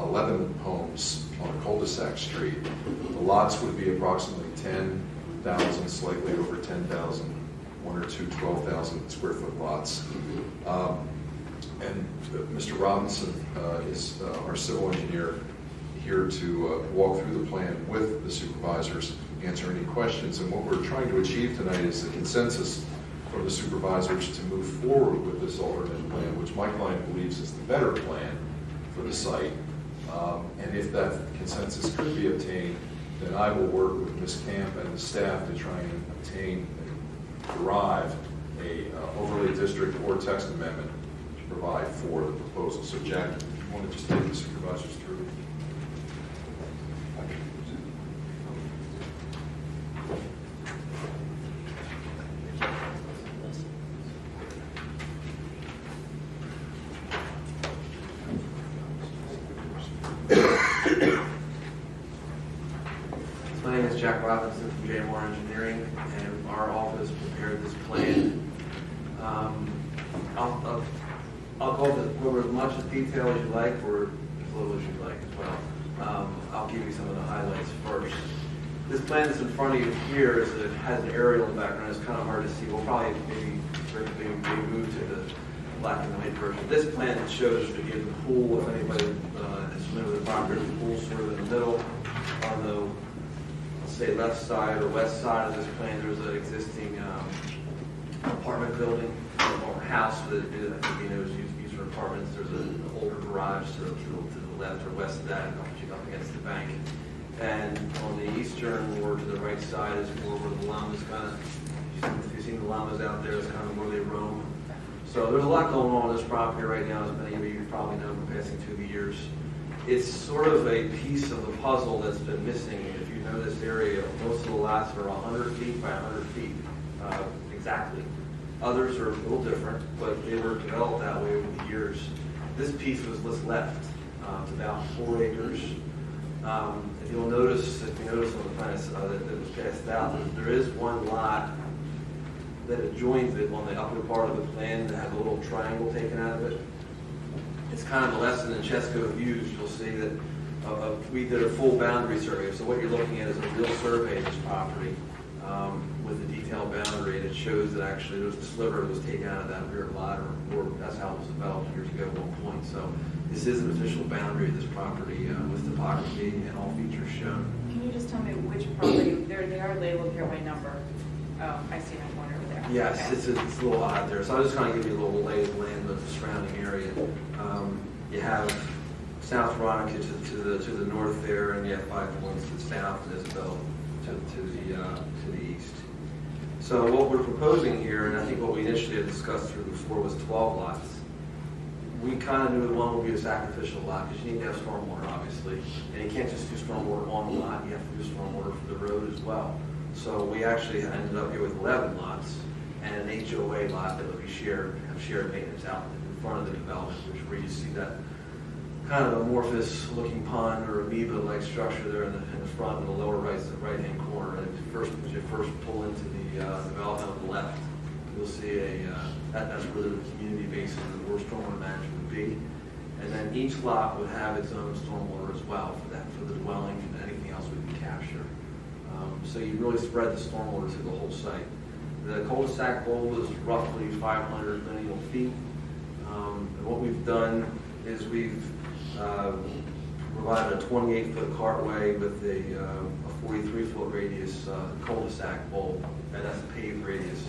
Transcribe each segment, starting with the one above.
11 homes on a cul-de-sac street. The lots would be approximately 10,000, slightly over 10,000, one or two 12,000 square foot lots. And Mr. Robinson is our civil engineer here to walk through the plan with the supervisors, answer any questions. And what we're trying to achieve tonight is the consensus from the supervisors to move forward with this alternate plan, which my client believes is the better plan for the site. And if that consensus could be obtained, then I will work with Ms. Camp and the staff to try and obtain, derive a overlay district or text amendment to provide for the proposal. So Jack, if you want to just take the supervisors through. My name is Jack Robinson from JMR Engineering, and our office prepared this plan. I'll go over as much detail as you like, or as little as you like as well. I'll give you some of the highlights first. This plan that's in front of you here it has an aerial in the background. It's kind of hard to see. We'll probably maybe move to the black and white version. This plan shows the pool. If anybody is familiar with the property, the pool sort of in the middle on the say left side or west side of this plan. There's an existing apartment building or house that I think you know is used for apartments. There's an older garage to the left or west of that, up against the bank. And on the eastern or to the right side is more where the llamas kind of, if you've seen the llamas out there, it's kind of where they roam. So there's a lot going on this property right now, as many of you probably know from passing through the years. It's sort of a piece of the puzzle that's been missing. If you know this area, most of the lots are 100 feet by 100 feet exactly. Others are a little different, but they were developed that way over the years. This piece was what's left. It's about 4 acres. If you notice on the plan that was passed out, there is one lot that adjoins it on the upper part of the plan that has a little triangle taken out of it. It's kind of a lesson in Chesco views. You'll see that we did a full boundary survey. So what you're looking at is a real survey of this property with a detailed boundary, and it shows that actually there was a sliver that was taken out of that rear lot, or that's how it was developed years ago at one point. So this is an official boundary of this property with topography and all features shown. Can you just tell me which property? They are labeled here by number. Oh, I see one over there. Yes, okay. it's a little odd there. So I'll just kind of give you a little lay of the land of the surrounding area. You have South Veronica to the north there, and you have 5 points to the south, and Isabel to the east. So what we're proposing here, and I think what we initially had discussed through before, was 12 lots. We kind of knew that one would be a sacrificial lot because you need to have stormwater, obviously, and you can't just do stormwater on the lot. You have to do stormwater for the road as well. So we actually ended up here with 11 lots and an HOA lot that would be shared maintenance out in front of the development, which where you see that kind of amorphous looking pond or amoeba-like structure there in the front in the lower right-hand corner. And as you first pull into the development on the left, you'll see that's where the community basin and where stormwater management would be. And then each lot would have its own stormwater as well for the dwelling and anything else we can capture. So you really spread the stormwater to the whole site. The cul-de-sac bowl is roughly 500 lineal feet. And what we've done is we've provided a 28-foot cartway with a 43-foot radius cul-de-sac bowl, and that's a paved radius.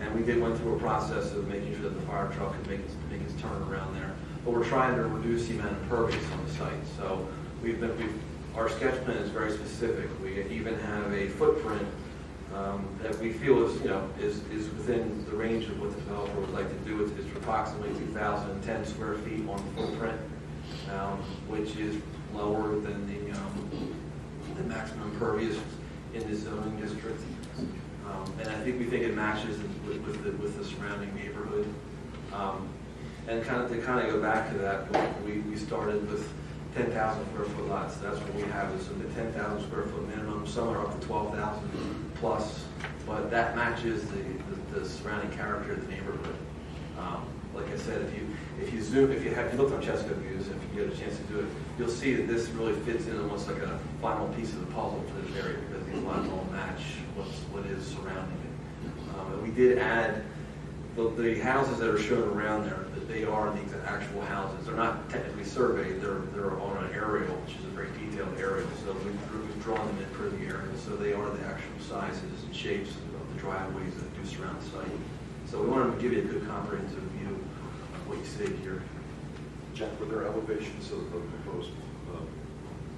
And we went through a process of making sure that the fire truck could make its turn around there. But we're trying to reduce the amount of impervious on the site. So our sketch plan is very specific. We even have a footprint that we feel is within the range of what the developer would like to do. It's approximately 2,010 square feet on the footprint, which is lower than the maximum impervious in the zoning district. And we think it matches with the surrounding neighborhood. And to go back to that, we started with 10,000 square foot lots. That's what we have is the 10,000 square foot minimum. Some are up to 12,000 plus, but that matches the surrounding character of the neighborhood. like I said, if you zoom, if you looked on Chesapeake Views, if you get a chance to do it, you'll see that this really fits in almost like a final piece of the puzzle for this area, because these lots all match what is surrounding it. And we did add the houses that are shown around there, that they are the actual houses. They're not technically surveyed, they're on an aerial, which is a very detailed aerial, so we've drawn them in per the area, so they are the actual sizes and shapes of the driveways that do surround the site. So we wanted to give you a good comprehensive view of what you see here. Jack, were there elevations of the proposed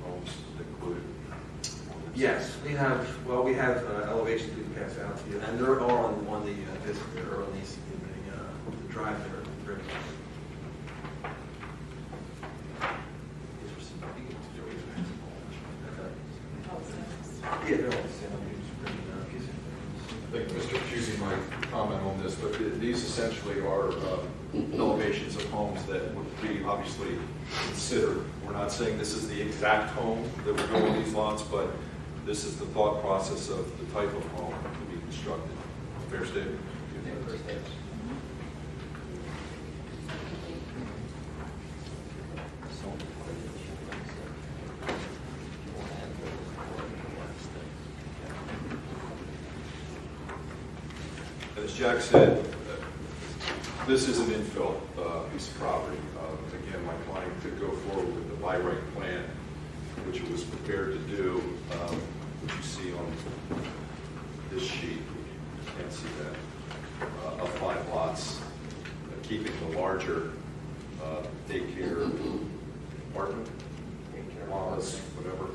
homes included? Yes, we have elevations we can pass out to you, and they're all on the this or on the drive there. Yeah, they're all the same. I think Mr. Pusey might comment on this, but these essentially are elevations of homes that would be obviously considered. We're not saying this is the exact home that would go on these lots, but this is the thought process of the type of home to be constructed. Fair statement? Fair statement. As Jack said, this is an infill piece of property. Again, my client could go forward with the by right plan, which it was prepared to do, which you see on this sheet. You can't see that. Of 5 lots, keeping the larger daycare apartment, laws, whatever,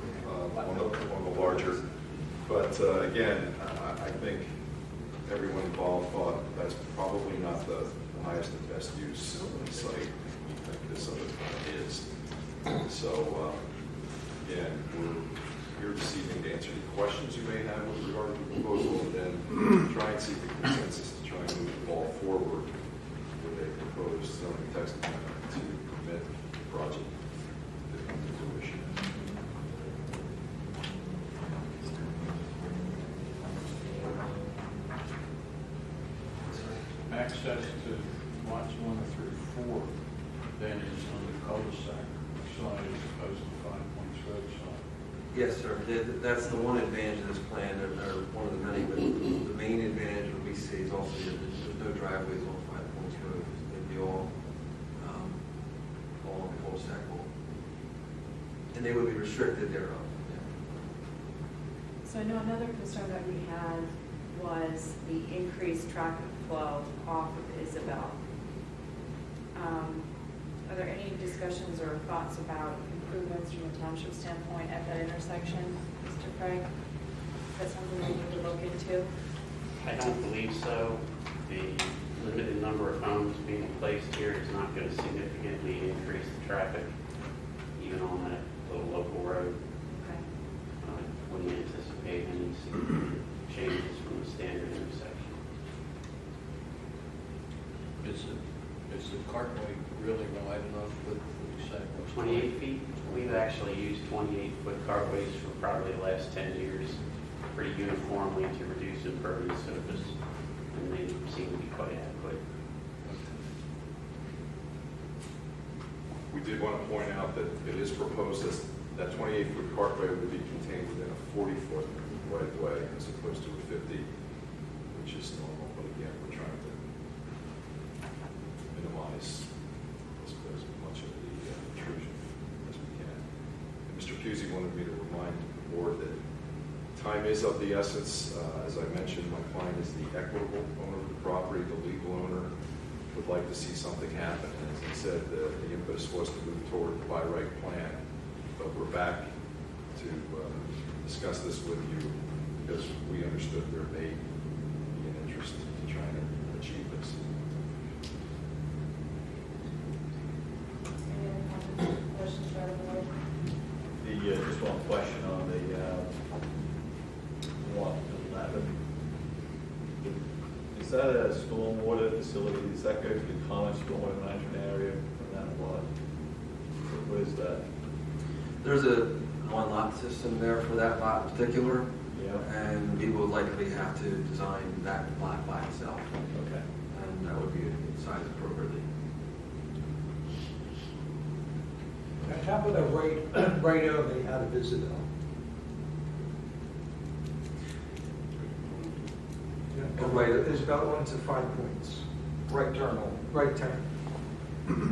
on the larger. But again, I think everyone involved thought that's probably not the highest and best use of the site. I think this other is. So, again, we're here this evening to answer any questions you may have with regard to the proposal, and then try and seek a consensus to try and move the ball forward with a proposed zoning text amendment to permit the project to come to fruition. Access to lots 1 through 4 then is on the cul-de-sac side as opposed to 5 Points Roadside. Yes, sir. That's the one advantage of this plan, or one of the many, but the main advantage that we see is also that there's no driveways on 5 Points Road. They'd be all on the cul-de-sac wall. And they would be restricted thereof. So I know another concern that we had was the increased traffic flow off of Isabel. Are there any discussions or thoughts about improvements from a township standpoint at that intersection, Mr. Craig? Is that something we need to look into? I don't believe so. The limited number of homes being placed here is not going to significantly increase the traffic, even on that little local road. Okay. Wouldn't anticipate any significant changes from the standard intersection. Is the cartway really wide enough with the sidewalks? 28 feet. We've actually used 28-foot cartways for probably the last 10 years pretty uniformly to reduce impervious surface, and they seem to be quite adequate. We did want to point out that it is proposed that 28-foot cartway would be contained within a 40-foot right-of-way as opposed to a 50, which is normal. But again, we're trying to minimize, I suppose, as much of the intrusion as we can. And Mr. Pusey wanted me to remind the board that time is of the essence. As I mentioned, my client is the equitable owner of the property. The legal owner would like to see something happen. And as I said, the impetus was to move toward the by right plan. But we're back to discuss this with you because we understood there may be an interest in trying to achieve this. Any other comments or questions by the board? Just one question on the lot 11. Is that a stormwater facility? Does that go to the common stormwater management area from that lot? What is that? There's a one lot system there for that lot in particular, Yeah. and people would likely have to design that lot by itself. Okay. And that would be sized appropriately. On top of the right only, how to visit it. There's about 1 to 5 points. Right turn, right turn. I mean,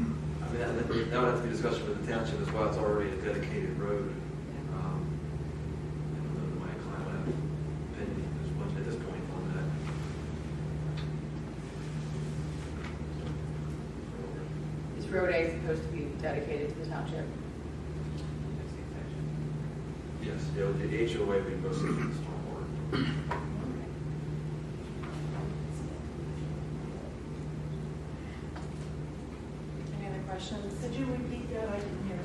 that would have to be discussed with the township as well. It's already a dedicated road. I don't know that my client would have opinion as much at this point on that. Is Road A supposed to be dedicated to the township? Yes, yeah, the HOA would be mostly for the stormwater. Any other questions? Could you repeat that? I didn't hear it.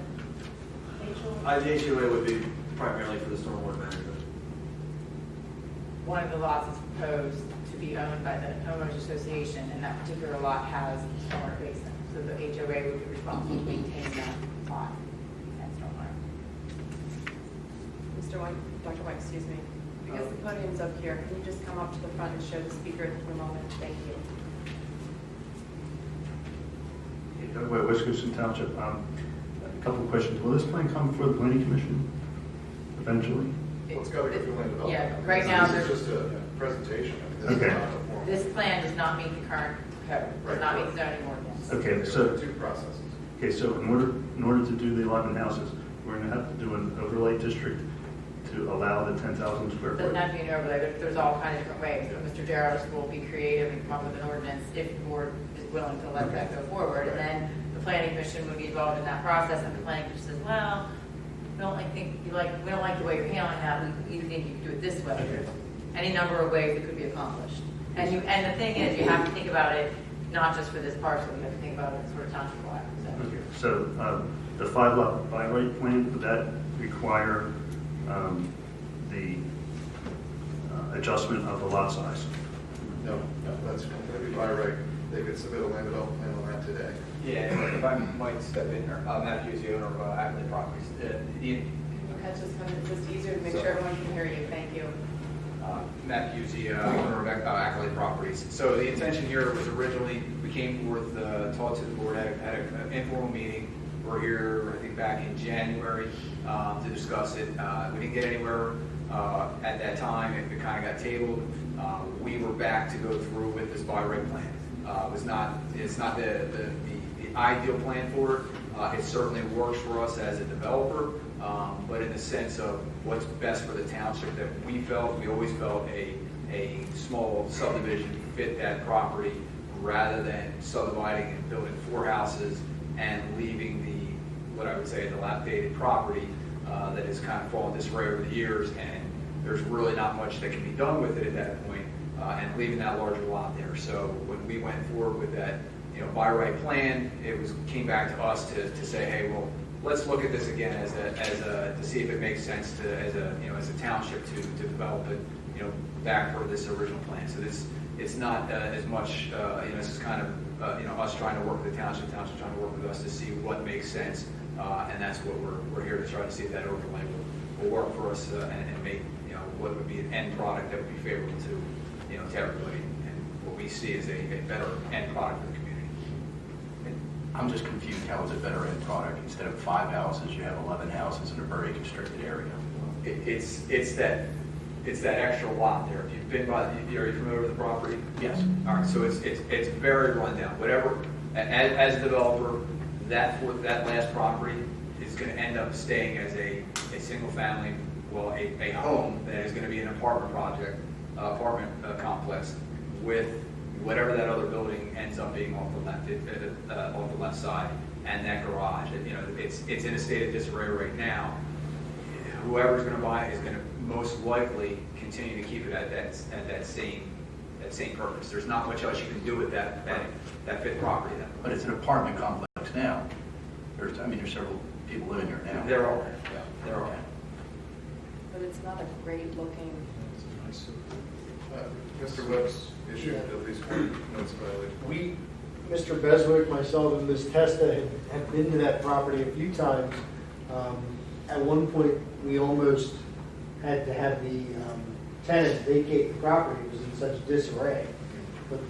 The HOA would be primarily for the stormwater management. One of the lots is proposed to be owned by the homeowners association, and that particular lot has stormwater basin. So the HOA would be responsible to maintain that lot and stormwater. Mr. White, Dr. White, excuse me. Because the podium's up here, can you just come up to the front and show the speaker for a moment? Thank you. Doug White, West Goshen Township. A couple of questions. Will this plan come before the planning commission eventually? Let's go to the land development. Yeah, right now, This there's- is just a presentation. I mean, this is Okay. not a formal- This plan does not meet the current code, does not meet the zoning ordinance. Okay, There so are two processes. in order to do the 11 houses, we're going to have to do an overlay district to allow the 10,000 square Doesn't foot. have to be an overlay, there's all kinds of different ways. But Mr. Jarvis will be creative and come up with an ordinance if the board is willing to let that go forward. And then the planning commission would be involved in that process, and the planning commission says, well, we don't like the way you're handling that, we either think you could do it this way. Okay. Any number of ways it could be accomplished. And the thing is, you have to think about it, not just for this parcel, you have to think about it sort of township-wide. So the 5-lot by right plan, would that require the adjustment of the lot size? No, that's completely by right. They could submit a land development plan on that today. Yeah, if I might step in here, Matt Hughes, the owner of Ackley Properties. Okay, it's just easier to make sure everyone can hear you. Thank you. Matt Hughes, the owner of Ackley Properties. So the intention here was originally, we came forth, talked to the board, had an informal meeting. We're here, I think, back in January to discuss it. We didn't get anywhere at that time. It kind of got tabled. We were back to go through with this by right plan. It's not the ideal plan for it. It certainly works for us as a developer, but in the sense of what's best for the township, that we always felt a small subdivision fit that property rather than subdividing and building 4 houses and leaving what I would say, a dilapidated property that has kind of fallen disarray over the years, and there's really not much that can be done with it at that point, and leaving that larger lot there. So when we went forward with that, by right plan, came back to us to say, hey, well, let's look at this again to see if it makes sense as a township to develop it, back for this original plan. So it's not as much, this is kind of us trying to work with the township trying to work with us to see what makes sense, and that's what we're here to try to see if that overlay will work for us and make what would be an end product that would be favorable to everybody, and what we see as a better end product for the community. I'm just confused, how is it better end product? Instead of 5 houses, you have 11 houses in a very constricted area. It's that extra lot there. If you've been by, are you familiar with the property? Yes. All right, so it's very run down. Whatever, as a developer, that last property is going to end up staying as a single family, a home that is going to be an apartment complex with whatever that other building ends up being off the left side, and that garage. It's in a state of disarray right now. Whoever's going to buy it is going to most likely continue to keep it at that same purpose. There's not much else you can do with that fifth property. But it's an apartment complex now. There's several people living there now. There are. There are. But it's not a great looking. Mr. Webb's issue at least one notice violation. Mr. Beswick, myself, and Ms. Testa have been to that property a few times. At one point, we almost had to have the tenants vacate the property. It was in such disarray. But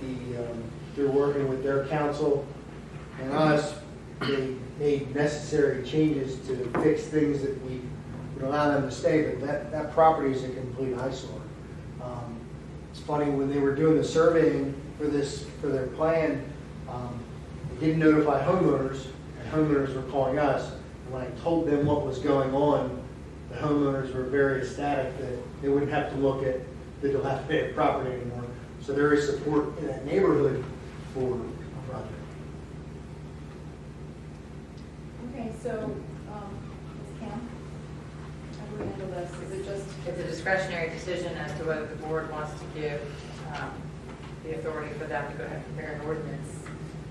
through working with their council and us, they made necessary changes to fix things that we would allow them to stay, but that property is a complete eyesore. It's funny, when they were doing the surveying for their plan, they didn't notify homeowners, and homeowners were calling us. And when I told them what was going on, the homeowners were very ecstatic that they wouldn't have to look at the dilapidated property anymore. So there is support in that neighborhood for a project. Okay, so, Ms. Cam, how do we handle this? Is it just? It's a discretionary decision as to whether the board wants to give the authority for them to go ahead and prepare an ordinance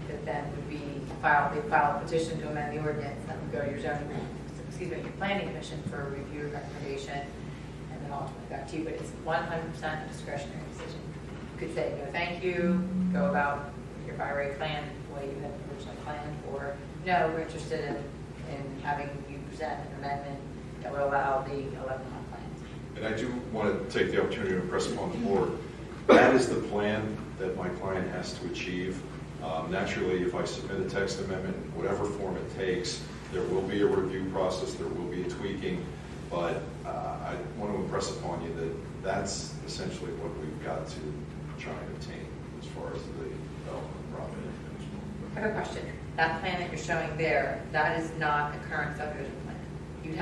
that then would be they file a petition to amend the ordinance, that would go to your your planning commission for a review and recommendation, and then ultimately back to you, but it's 100% a discretionary decision. You could say, no, thank you, go about your by right plan the way you had originally planned, or no, we're interested in having you present an amendment that would allow the 11-month plans. And I do want to take the opportunity to impress upon the board, that is the plan that my client has to achieve. Naturally, if I submit a text amendment, whatever form it takes, there will be a review process, there will be a tweaking, but I want to impress upon you that that's essentially what we've got to try and obtain as far as the development project. I have a question. That plan that you're showing there, that is not a current subdivision plan. You'd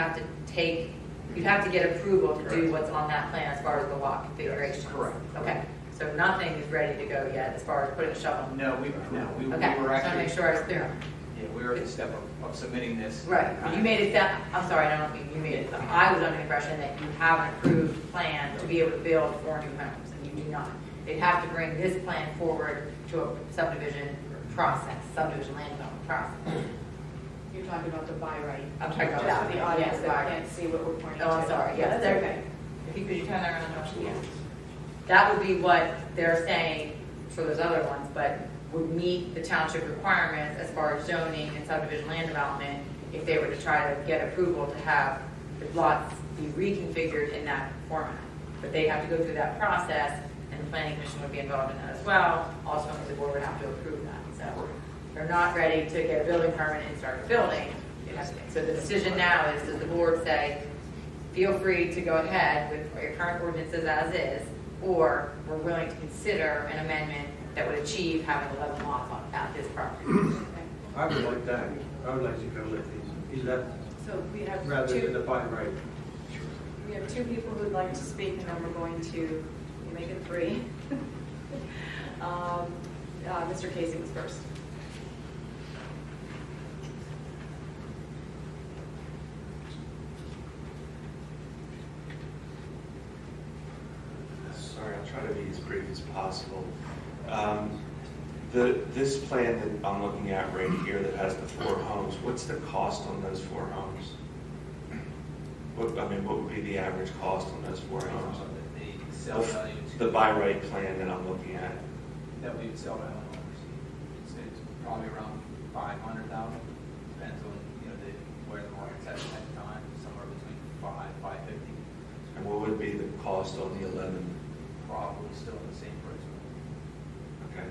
have to get approval to do what's on that plan as far as the lot configuration. Correct. Okay, so nothing is ready to go yet as far as putting a shovel. No, we Okay, were so I want to actually, make sure I was clear. yeah, we were at the step of submitting this. Right, you made it that, I'm sorry, I don't mean you made it, I was under the impression that you have an approved plan to be able to build 4 new homes, and you do not. They'd have to bring this plan forward to a subdivision process, subdivision land development process. You're talking about the by right. I'm talking about Just that. for the audience Yes, that by right. can't see what we're pointing to. Oh, I'm sorry, yes, That's there- okay. Could you turn that around? Yeah. That would be what they're saying for those other ones, but would meet the township requirements as far as zoning and subdivision land development if they were to try to get approval to have the lots be reconfigured in that format. But they have to go through that process, and the planning commission would be involved in that as well. Also, the board would have to approve that. So they're not ready to get a building permit and start building. So the decision now is, does the board say, feel free to go ahead with your current ordinances as is, or we're willing to consider an amendment that would achieve having 11 lots on at this property? I would like that. I would like to go with these 11, So we have rather than the two, by right. we have 2 people who'd like to speak, and then we're going to make it 3. Mr. Casey was first. Sorry, I'll try to be as brief as possible. This plan that I'm looking at right here that has the 4 homes, what's the cost on those 4 homes? What would be the average cost on those 4 homes? The sell value The by right plan that I'm looking at. that we would sell to homeowners. It's probably around 500,000. Depends on where the market's at the time. Somewhere between 550. And what would be the cost on the 11? Probably still the same price. Okay.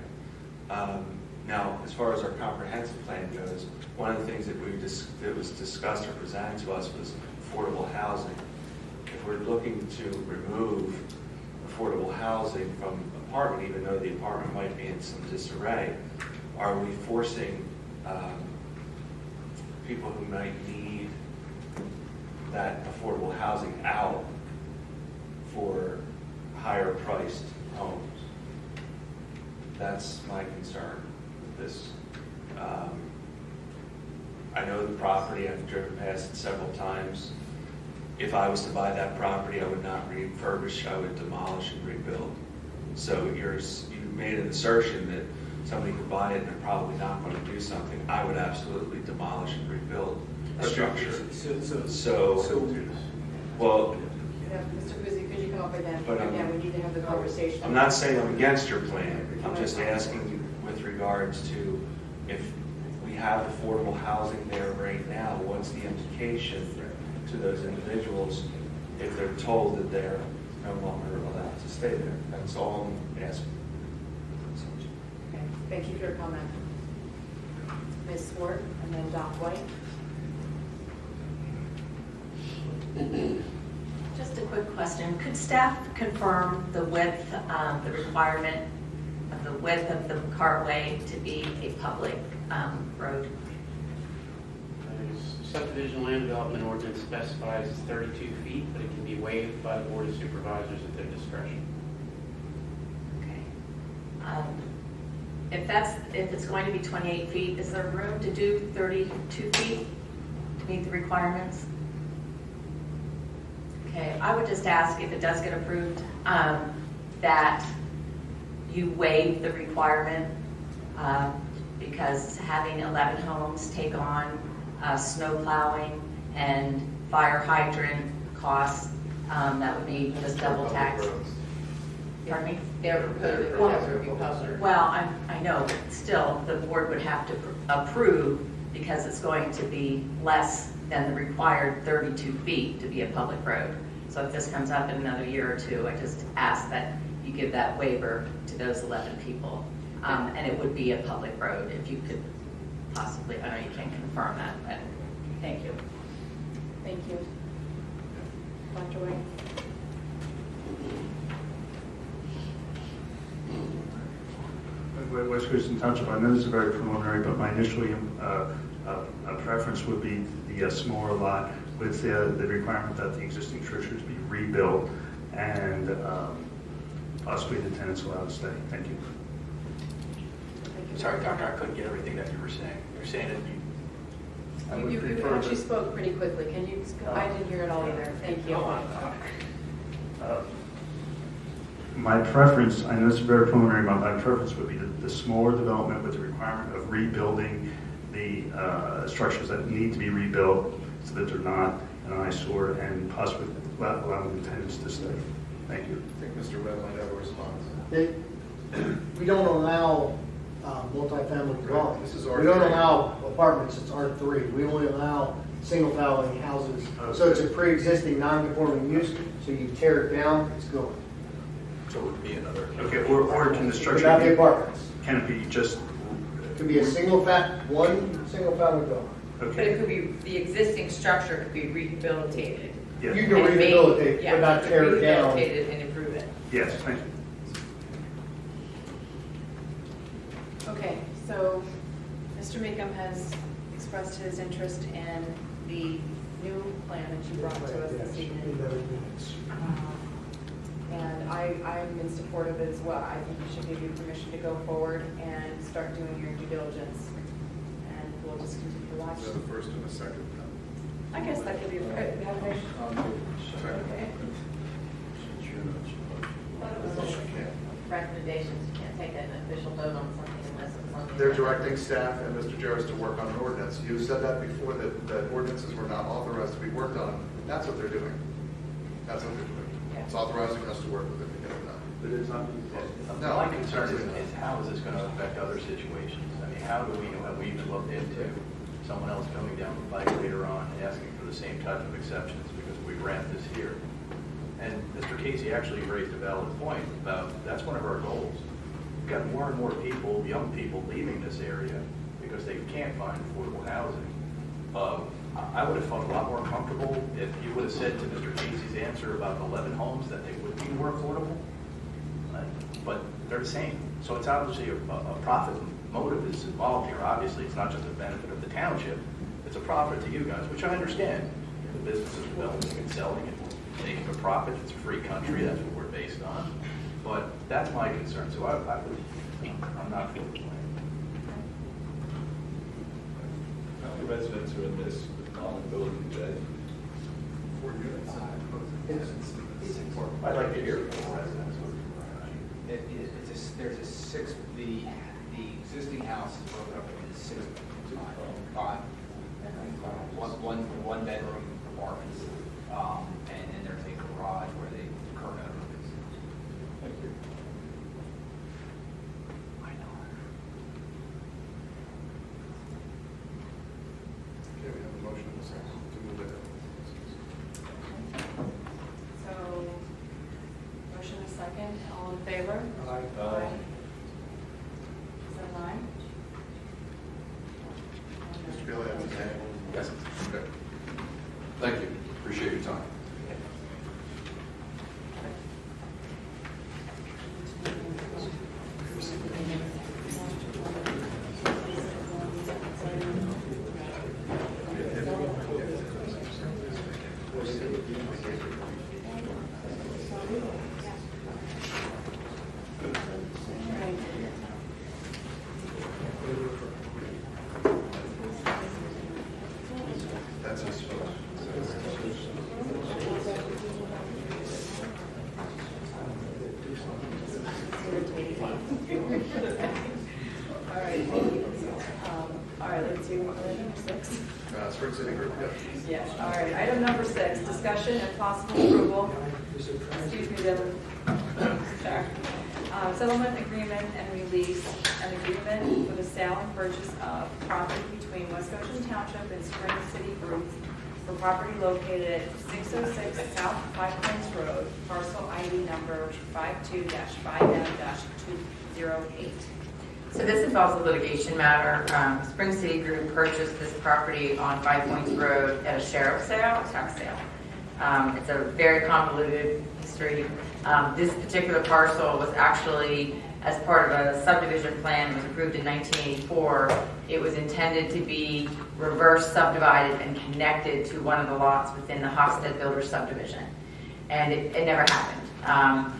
Now, as far as our comprehensive plan goes, one of the things that was discussed or presented to us was affordable housing. If we're looking to remove affordable housing from apartment, even though the apartment might be in some disarray, are we forcing people who might need that affordable housing out for higher priced homes? That's my concern with this. I know the property, I've driven past it several times. If I was to buy that property, I would not refurbish, I would demolish and rebuild. So you made an assertion that somebody could buy it and they're probably not going to do something. I would absolutely demolish and rebuild a structure. Well, Yeah, Mr. Guzzi, could you come up again? But, Again, we need to have the conversation. I'm not saying I'm against your plan. I'm just asking with regards to if we have affordable housing there right now, what's the implication to those individuals if they're told that they're no longer allowed to stay there? That's all I'm asking. Okay. thank you for your comment. Ms. Swart, and then Doc White. Just a quick question. Could staff confirm the width, the requirement of the width of the cartway to be a public road? Subdivision land development ordinance specifies 32 feet, but it can be waived by the Board of Supervisors at their discretion. Okay. If it's going to be 28 feet, is there room to do 32 feet to meet the requirements? Okay, I would just ask if it does get approved, that you waive the requirement, because having 11 homes take on snow plowing and fire hydrant costs, that would be just double tax. Pardon me? They're proposing that that would be public. Well, I know, but still, the board would have to approve because it's going to be less than the required 32 feet to be a public road. So if this comes up in another year or two, I just ask that you give that waiver to those 11 people. And it would be a public road if you could possibly, I know you can't confirm that, but thank you. Thank you. Dr. White? West Goshen Township, I know this is very preliminary, but my initial preference would be the smaller lot with the requirement that the existing structures be rebuilt and possibly the tenants allowed to stay. Thank you. Sorry, Doctor, I couldn't get everything that you were saying. You're saying that you... You actually spoke pretty quickly. Can you, I didn't hear it all either. Thank you. My preference, I know it's very preliminary, but my preference would be the smaller development with the requirement of rebuilding the structures that need to be rebuilt so that they're not an eyesore and possibly allowing the tenants to stay. Thank you. I think Mr. Webb might have a response. We don't allow multifamily dwellings. This is We R3. don't allow apartments, it's R3. We only allow single-family houses. So it's a pre-existing non-conforming use, so you tear it down, it's gone. So it would be another... Okay, or can the structure... Without the apartments. Can it be just... It could be a one single-family dwelling. But Okay. it could be, the existing structure could be rehabilitated. Yes. You can and made- rehabilitate, yeah, but not tear it down. Rehabilitate it and improve it. Yes, thank you. Okay, so Mr. Meekum has expressed his interest in the new plan that you brought to us this evening. And I'm in support of it as well. I think we should give you permission to go forward and start doing your due diligence. And we'll just continue to watch. Is that the first and the second? I guess that could be, okay. Recommendations, you can't take an official vote on something unless it's something. They're directing staff and Mr. Jarvis to work on an ordinance. You said that before, that ordinances were not authorized to be worked on. That's what they're doing. That's what they're doing. It's authorizing us to work with it to get it done. But it's not... No. My concern is how is this going to affect other situations? I mean, how do we know, have we even looked into someone else coming down the pike later on asking for the same type of exceptions because we ran this here? And Mr. Casey actually raised a valid point about that's one of our goals. We've got more and more people, young people, leaving this area because they can't find affordable housing. I would have felt a lot more comfortable if you would have said to Mr. Casey's answer about 11 homes that they would be more affordable. But they're the same. So it's obviously a profit motive is involved here. Obviously, it's not just a benefit of the township. It's a profit to you guys, which I understand. The business is building and selling and making a profit. It's a free country. That's what we're based on. But that's my concern. So I'm not for the plan. How many residents are in this common building today? 4 units. I'd like to hear from the residents. There's a six, the existing house is broken up into six, five. One bedroom apartments, and then there's a garage where the current owner is. Thank you. Okay, we have a motion and a second to move it. So, motion is second. All in favor? Aye. Is that time. That's us. All right, let's do number 6. Spring City Group, yeah. Yes, all right. Item number 6, discussion and possible approval. Excuse me, Dylan. Sorry. Settlement agreement and release, an agreement for the sale and purchase of property between West Goshen Township and Spring City Group for property located at 606 South Five Points Road, parcel ID number 52-5M-208. So this involves a litigation matter. Spring City Group purchased this property on Five Points Road at a sheriff's sale, tax sale. It's a very convoluted history. This particular parcel was actually, as part of a subdivision plan, was approved in 1984. It was intended to be reverse subdivided and connected to one of the lots within the Hofstad Builders subdivision. And it never happened.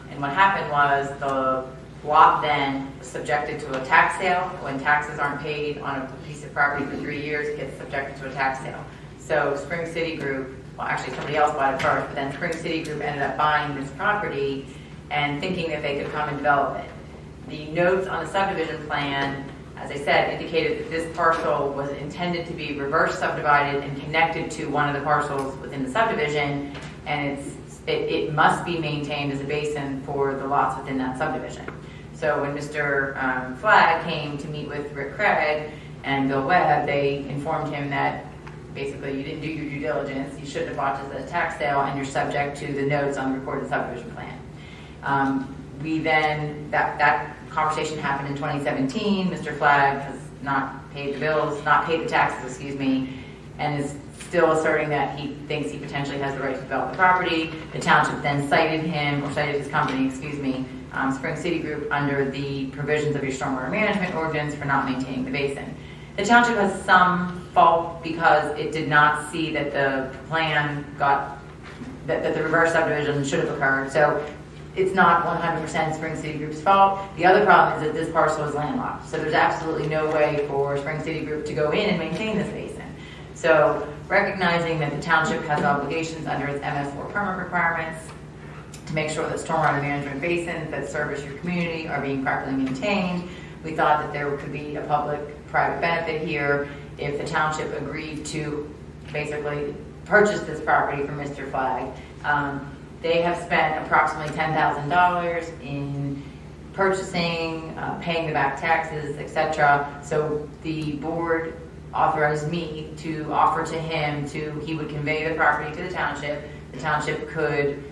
And what happened was the lot then was subjected to a tax sale. When taxes aren't paid on a piece of property for 3 years, it gets subjected to a tax sale. So Spring City Group, well, actually somebody else bought it first, but then Spring City Group ended up buying this property and thinking that they could come and develop it. The notes on the subdivision plan, as I said, indicated that this parcel was intended to be reverse subdivided and connected to one of the parcels within the subdivision, and it must be maintained as a basin for the lots within that subdivision. So when Mr. Flagg came to meet with Rick Craig and Bill Webb, they informed him that basically you didn't do your due diligence, you shouldn't have bought this at a tax sale, and you're subject to the notes on the recorded subdivision plan. That conversation happened in 2017. Mr. Flagg has not paid the bills, not paid the taxes, excuse me, and is still asserting that he thinks he potentially has the right to develop the property. The township then cited his company, Spring City Group, under the provisions of your stormwater management ordinance for not maintaining the basin. The township has some fault because it did not see that the plan that the reverse subdivision should have occurred. So it's not 100% Spring City Group's fault. The other problem is that this parcel is landlocked. So there's absolutely no way for Spring City Group to go in and maintain this basin. So recognizing that the township has obligations under its MS4 permit requirements to make sure that stormwater management basins that service your community are being properly maintained, we thought that there could be a public-private benefit here if the township agreed to basically purchase this property from Mr. Flagg. They have spent approximately $10,000 in purchasing, paying the back taxes, etc. So the board authorized me to offer to him he would convey the property to the township. The township could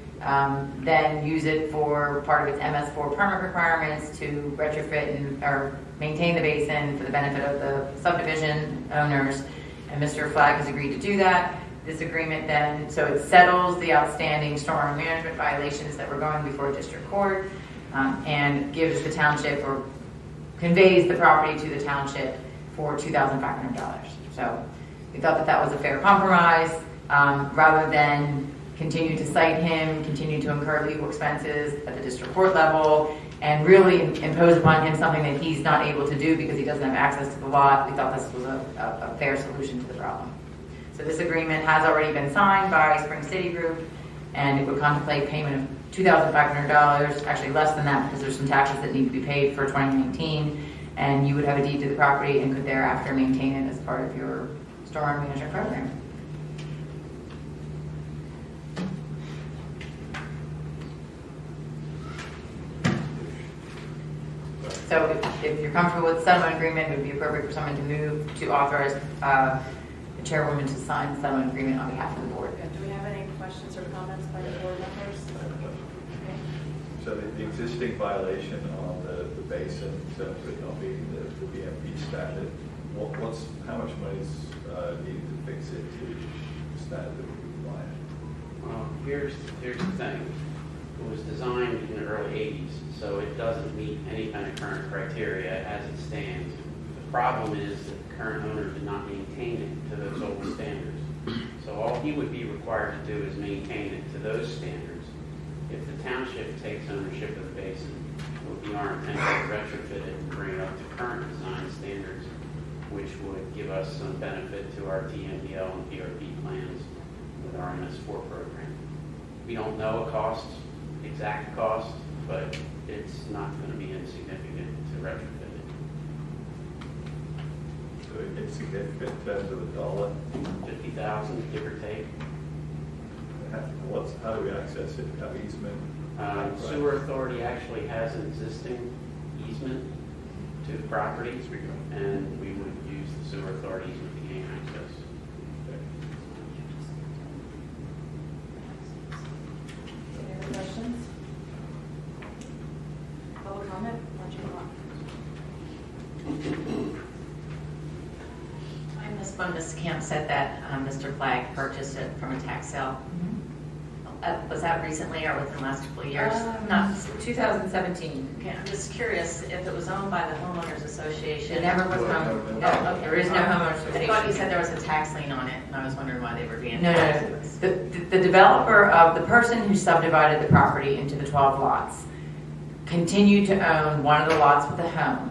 then use it for part of its MS4 permit requirements to retrofit or maintain the basin for the benefit of the subdivision owners. And Mr. Flagg has agreed to do that. This agreement then, so it settles the outstanding stormwater management violations that were going before district court, and gives the township or conveys the property to the township for $2,500. So we thought that that was a fair compromise, rather than continue to cite him, continue to incur legal expenses at the district court level, and really impose upon him something that he's not able to do because he doesn't have access to the lot. We thought this was a fair solution to the problem. So this agreement has already been signed by Spring City Group, and it would contemplate payment of $2,500, actually less than that because there's some taxes that need to be paid for 2019, and you would have a deed to the property and could thereafter maintain it as part of your stormwater management program. So if you're comfortable with the settlement agreement, it would be appropriate for someone to move to authorize the chairwoman to sign the settlement agreement on behalf of the board. Do we have any questions or comments by the board members? Okay. So the existing violation on the basin, so it not being the BMP standard, how much money is needed to fix it to the standard that we require? Here's the thing. It was designed in the early 80s, so it doesn't meet any kind of current criteria as it stands. The problem is that the current owner did not maintain it to those old standards. So all he would be required to do is maintain it to those standards. If the township takes ownership of the basin, it would be our intent to retrofit it and bring it up to current design standards, which would give us some benefit to our TMDL and PRP plans with our MS4 program. We don't know a cost, exact cost, but it's not going to be insignificant to retrofit it. So it's significant in terms of the dollar. 50,000, give or take. How do we access it? Have easement? Sewer authority actually has an existing easement to the property, and we would use the sewer authority easement to gain access. Any other questions? Public comment? Why don't you come on? I missed when Ms. Camp said that Mr. Flagg purchased it from a tax sale. Was that recently or within the last couple of years? Not 2017. Okay, I'm just curious if it was owned by the homeowners association. It never was owned. No, Okay. there is no homeowners I association. thought you said there was a tax lien on it, and I was wondering why they were being No, taxed. no, the developer of, the person who subdivided the property into the 12 lots continued to own one of the lots with a home.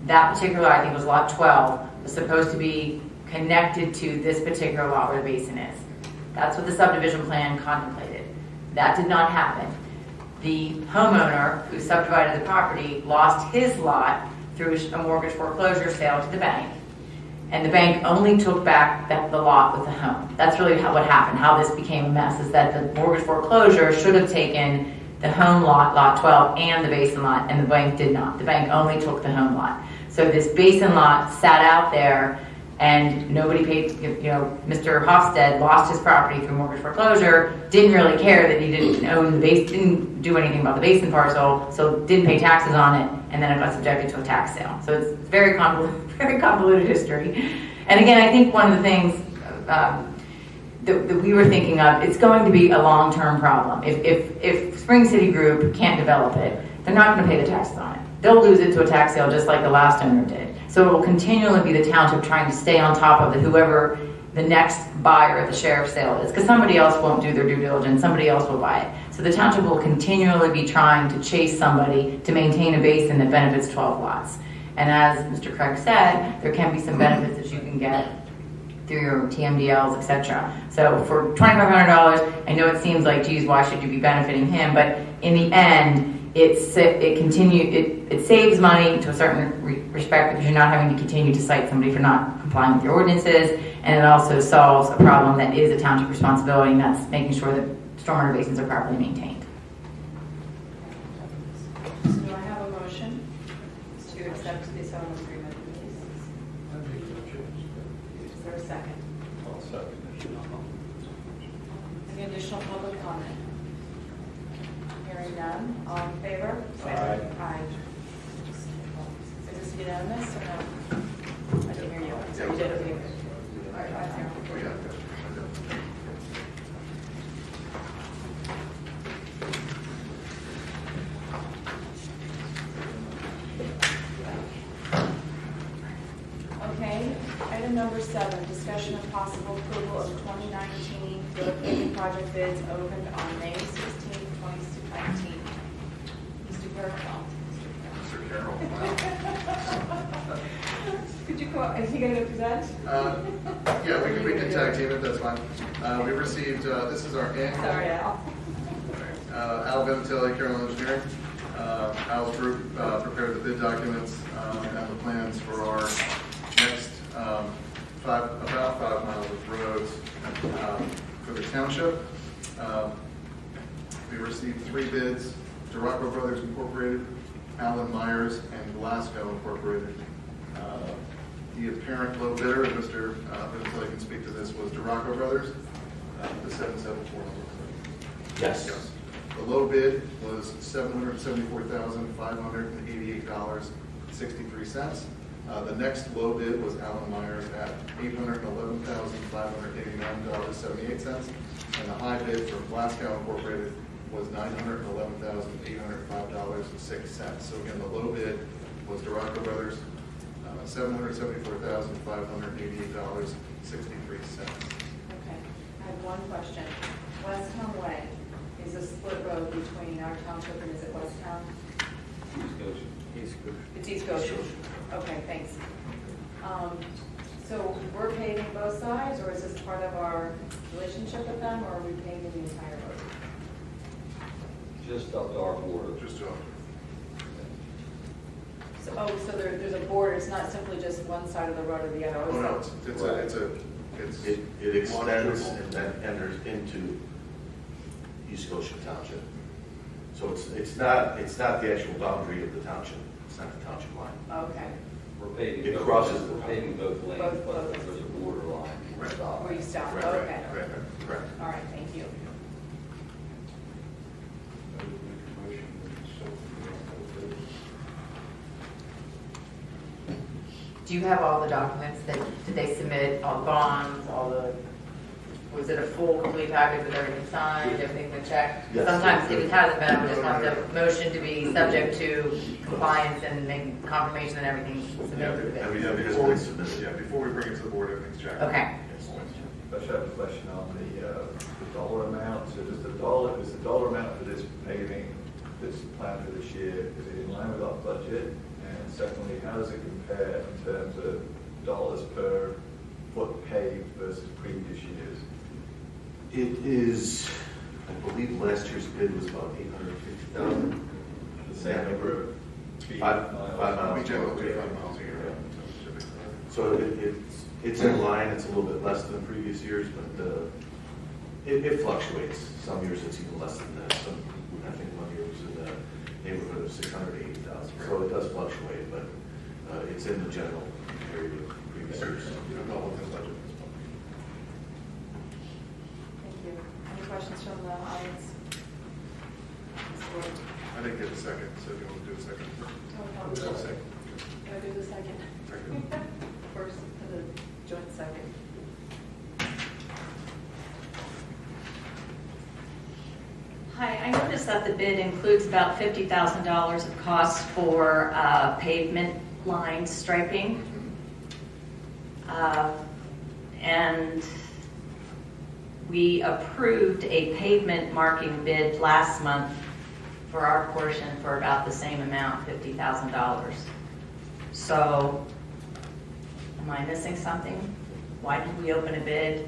That particular, I think it was lot 12, was supposed to be connected to this particular lot where the basin is. That's what the subdivision plan contemplated. That did not happen. The homeowner who subdivided the property lost his lot through a mortgage foreclosure sale to the bank. And the bank only took back the lot with the home. That's really what happened, how this became a mess, is that the mortgage foreclosure should have taken the home lot, lot 12, and the basin lot, and the bank did not. The bank only took the home lot. So this basin lot sat out there, and nobody paid, Mr. Hofstad lost his property through mortgage foreclosure, didn't really care that he didn't own the base, didn't do anything about the basin parcel, so didn't pay taxes on it, and then it got subjected to a tax sale. So it's very convoluted history. And again, I think one of the things that we were thinking of, it's going to be a long-term problem. If Spring City Group can't develop it, they're not going to pay the taxes on it. They'll lose it to a tax sale just like the last owner did. So it will continually be the township trying to stay on top of whoever the next buyer at the sheriff's sale is, because somebody else won't do their due diligence, somebody else will buy it. So the township will continually be trying to chase somebody to maintain a basin that benefits 12 lots. And as Mr. Craig said, there can be some benefits that you can get through your TMDLs, etc. So for $2,500, I know it seems like, geez, why should you be benefiting him? But in the end, it saves money to a certain respect because you're not having to continue to cite somebody for not complying with your ordinances, and it also solves a problem that is a township responsibility, and that's making sure that stormwater basins are properly maintained. So do I have a motion to accept the settlement agreement? Is there a second? I'll second it. Any additional public comment? Hearing none, all in favor? Aye. Aye. Is this unanimous or no? I didn't hear you. So you did it. All right, 5-0. Okay, item number 7, discussion of possible approval of 2019 field paving project bids opened on May 16, 2019. Mr. Carroll. Mr. Carroll. Could you come up, is he going to present? Yeah, we can tag team it, that's fine. We received, this is our annual. Sorry, Al. Al Vinatelli, Carroll Engineering. Al's group prepared the bid documents and the plans for our next about 5 miles of roads for the township. We received 3 bids: Duraco Brothers Incorporated, Allen Myers, and Glasgow Incorporated. The apparent low bidder, and Mr. Vinatelli can speak to this, was Duraco Brothers, the 774 number. Yes. The low bid was $774,588.63. The next low bid was Allen Myers at $811,589.78. And the high bid from Glasgow Incorporated was $911,805.06. So again, the low bid was Duraco Brothers, $774,588.63. Okay, I have one question. West Town Way is a split road between our township and is it West Town? East Goshen. It's East Goshen. Okay, thanks. So we're paving both sides, or is this part of our relationship with them, or are we paving the entire road? Just up to our border. Just to So, so there's a border, it's not simply just one side of the road or the other? Oh, no, It extends and then enters into East Goshen Township. So it's not the actual boundary of the township. It's not the township line. Okay. We're paving. It crosses the We're paving both lanes, Both but lanes. there's a border line. Right. Where you stop, Right, okay. Correct. All right, thank you. I would make a motion that Do you have all the documents that, did they submit all the bonds, all the, was it a full, complete package with everything signed, everything been checked? Yes. Sometimes if it hasn't been, I just want the motion to be subject to compliance and making confirmation and everything submitted to the bid. Before we bring it to the board, everything's checked. Okay. I should have a question on the dollar amount. So is the dollar amount for this paving that's planned for this year, is it in line with our budget? And secondly, how does it compare in terms of dollars per foot paved versus previous years? It is, I believe last year's bid was about 850,000. The same number of feet? 5 miles. We generally do 5 miles a year. So it's in line, it's a little bit less than previous years, but it fluctuates. Some years it's even less than that. I think one year was in the neighborhood of 680,000. So it does fluctuate, but it's in the general area of previous years. Thank you. Any questions from the audience? I didn't get a second, so if you want to do a second. Do I do the second? First, for the joint second. Hi, I noticed that the bid includes about $50,000 of costs for pavement line striping. And we approved a pavement marking bid last month for our portion for about the same amount, $50,000. So, am I missing something? Why did we open a bid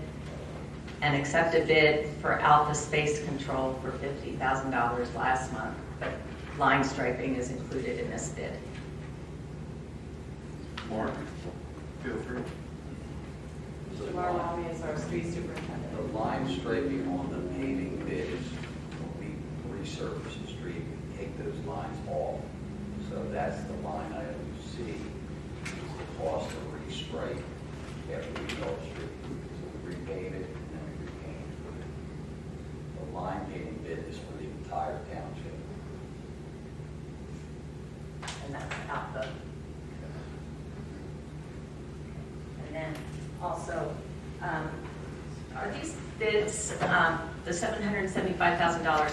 and accept a bid for alpha space control for $50,000 last month, but line striping is included in this bid? Mark, feel free. Mr. Barwami is our street superintendent. The line striping on the paving bid is when we resurface the street, we take those lines off. So that's the line item you see, is the cost of restripe after we build the street. So we repave it and then we repaint it. The line paving bid is for the entire township. And that's alpha. And then also, are these bids, the $775,000,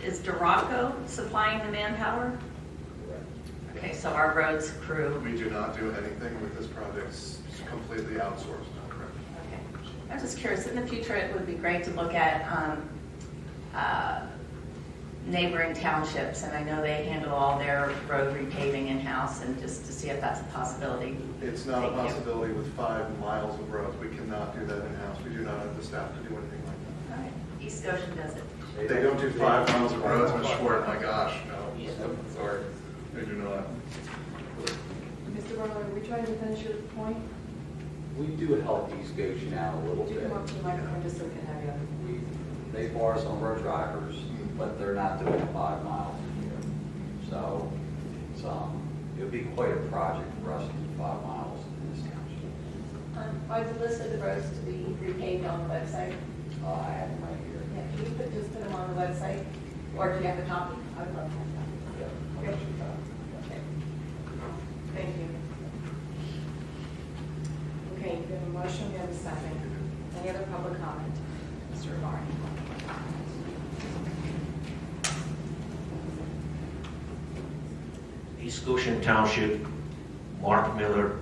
is Duraco supplying the manpower? Okay, so our roads crew. We do not do anything with this project. It's completely outsourced, correct? Okay. I'm just curious, in the future, it would be great to look at neighboring townships, and I know they handle all their road repaving in-house, and just to see if that's a possibility. It's not Thank a you. possibility with 5 miles of roads. We cannot do that in-house. We do not have the staff to do anything like All right, East Goshen does it. that. They don't do 5 miles of roads, Ms. Schwartz, my gosh, no. Sorry, they do not. Mr. Barlow, are we trying to finish your point? We do help East Goshen out a little Do you bit. come up to the microphone just so we can have you? They bar some of our drivers, but they're not doing 5 miles a year. So it's, it would be quite a project for us to do 5 miles in this township. Are the list of the roads to be repaved on the website? I have them right here. Yeah, can you just put them on the website? Or do you have a copy? I would love to have that. Yeah. Okay. Okay. Thank you. Okay, we have a motion, we have a second. Any other public comment? Mr. Barney? East Goshen Township, Mark Miller,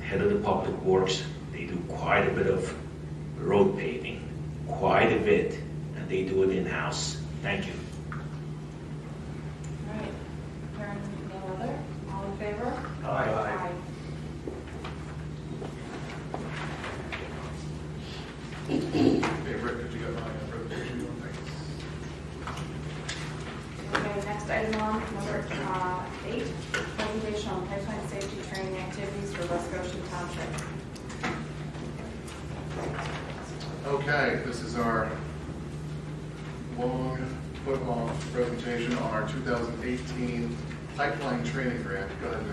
head of the Public Works, they do quite a bit of road paving, quite a bit, and they do it in-house. Thank you. All right. Hearing no other, all in favor? Aye. Hey, Rick, did you get my presentation? Thanks. Okay, next item on, number 8, presentation on pipeline safety training activities for West Goshen Township. Okay, this is our foot-long presentation on our 2018 pipeline training grant. Go ahead,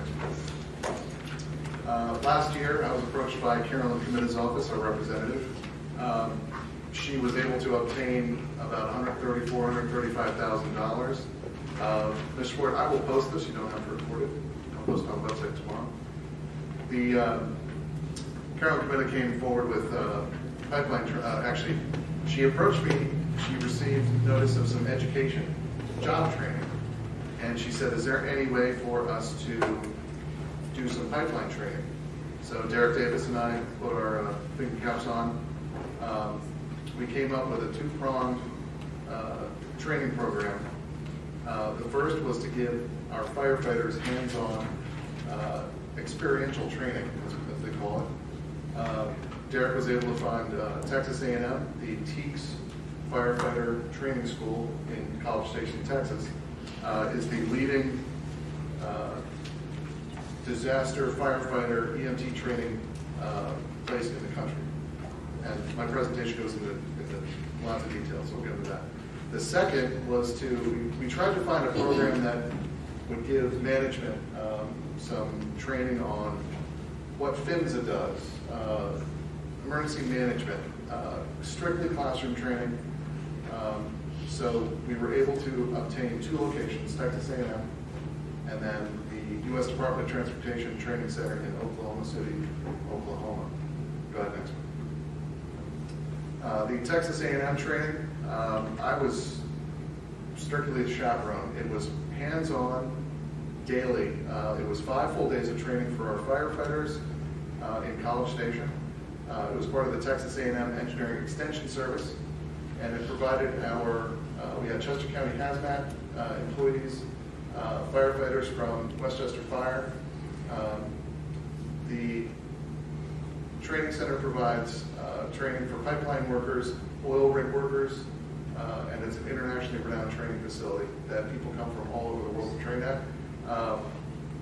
Nick. Last year, I was approached by Carolyn Committa's office, our representative. She was able to obtain about $134,000, $135,000. Ms. Schwartz, I will post this. You don't have to report it. I'll post it on the website tomorrow. Carolyn Committa came forward with pipeline. Actually, she approached me. She received notice of some education, job training, and she said, "Is there any way for us to do some pipeline training?" So Derek Davis and I put our thinking caps on. We came up with a two-pronged training program. The first was to give our firefighters hands-on experiential training, as they call it. Derek was able to find Texas A&M, the TEACS Firefighter Training School in College Station, Texas, is the leading disaster firefighter EMT training place in the country. And my presentation goes into lots of details, so we'll get into that. The second was we tried to find a program that would give management some training on what PHMSA does, emergency management, strictly classroom training. So we were able to obtain 2 locations, Texas A&M, and then the U.S. Department of Transportation Training Center in Oklahoma City, Oklahoma. Go ahead, next one. The Texas A&M training, I was strictly a chaperone. It was hands-on, daily. It was 5 full days of training for our firefighters in College Station. It was part of the Texas A&M Engineering Extension Service, and it provided we had Chester County Hazmat employees, firefighters from Westchester Fire. The training center provides training for pipeline workers, oil rig workers, and it's an internationally renowned training facility that people come from all over the world to train at.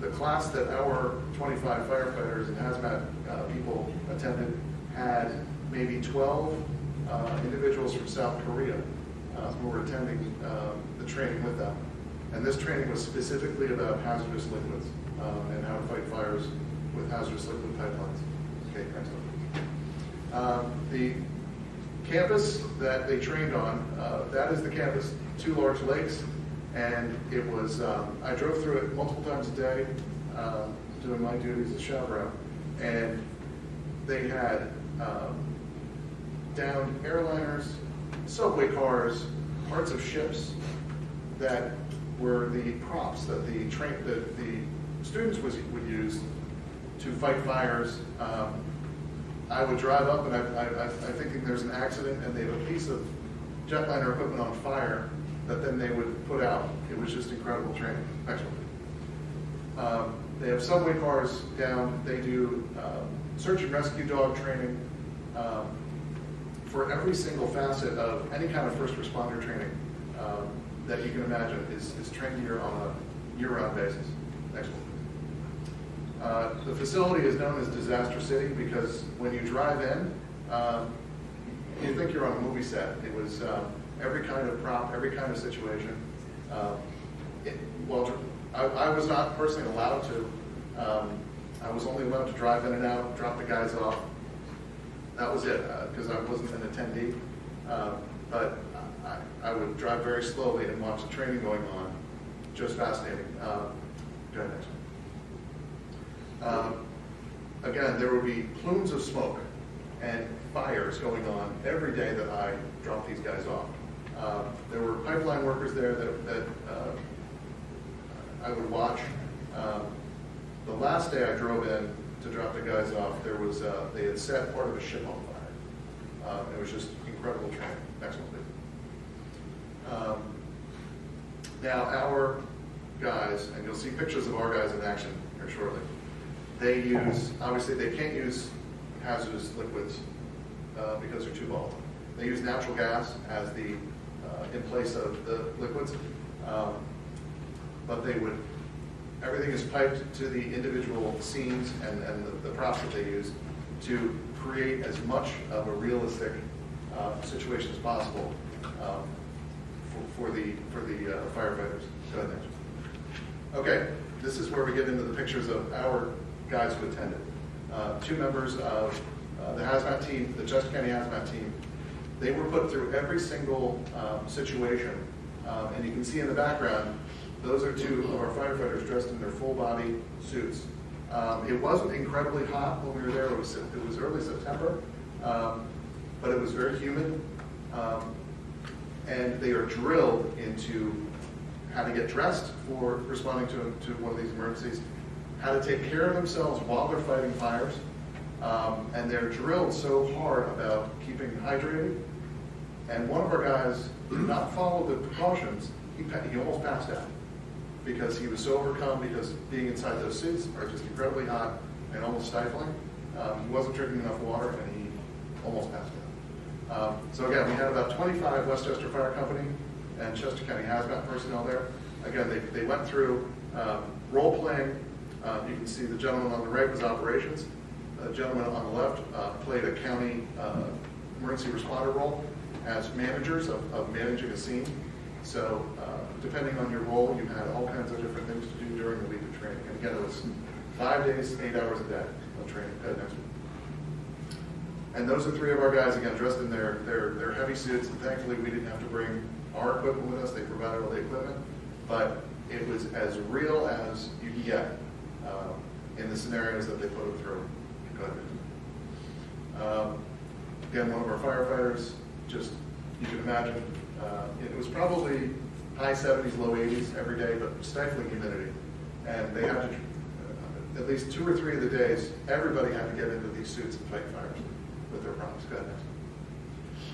The class that our 25 firefighters and hazmat people attended had maybe 12 individuals from South Korea who were attending the training with them. And this training was specifically about hazardous liquids and how to fight fires with hazardous liquid pipelines. Okay, next one. The campus that they trained on, that is the campus, 2 large lakes, and it was, I drove through it multiple times a day, doing my duties as chaperone, and they had downed airliners, subway cars, parts of ships that were the props that the students would use to fight fires. I would drive up and I thinking there's an accident and they have a piece of jetliner equipment on fire that then they would put out. It was just incredible training. Next one. They have subway cars down. They do search and rescue dog training. For every single facet of any kind of first responder training that you can imagine is trained here on a year-round basis. Next one. The facility is known as Disaster City because when you drive in, you think you're on a movie set. It was every kind of prop, every kind of situation. I was not personally allowed to. I was only allowed to drive in and out, drop the guys off. That was it, because I wasn't an attendee. But I would drive very slowly and watch the training going on. Just fascinating. Go ahead, next one. Again, there would be plumes of smoke and fires going on every day that I dropped these guys off. There were pipeline workers there that I would watch. The last day I drove in to drop the guys off, there was, they had set part of a ship on fire. It was just incredible training. Next one, please. Now, our guys, and you'll see pictures of our guys in action here shortly, they use, obviously they can't use hazardous liquids because they're too volatile. They use natural gas as the, in place of the liquids, but they would, everything is piped to the individual scenes and the props that they use to create as much of a realistic situation as possible for the firefighters. Go ahead, next. Okay, this is where we get into the pictures of our guys who attended. Two members of the hazmat team, the Chester County hazmat team. They were put through every single situation, and you can see in the background, those are two of our firefighters dressed in their full body suits. It wasn't incredibly hot when we were there. It was early September, but it was very humid. And they are drilled into how to get dressed for responding to one of these emergencies, how to take care of themselves while they're fighting fires. And they're drilled so hard about keeping hydrated. And one of our guys did not follow the precautions. He almost passed out because he was so overcome because being inside those suits are just incredibly hot and almost stifling. He wasn't drinking enough water and he almost passed out. So again, we had about 25 Westchester Fire Company and Chester County hazmat personnel there. Again, they went through role playing. You can see the gentleman on the right was operations. The gentleman on the left played a county emergency responder role as managers of managing a scene. So depending on your role, you had all kinds of different things to do during the week of training. And again, it was 5 days, 8 hours a day of training. Go ahead, next one. And those are three of our guys, again, dressed in their heavy suits. And thankfully, we didn't have to bring our equipment with us. They provided all the equipment. But it was as real as you can get in the scenarios that they put them through. Go ahead. Again, one of our firefighters, just, you can imagine, it was probably high 70s, low 80s every day, but stifling humidity. And they had to, at least 2 or 3 of the days, everybody had to get into these suits and fight fires with their props. Go ahead, next.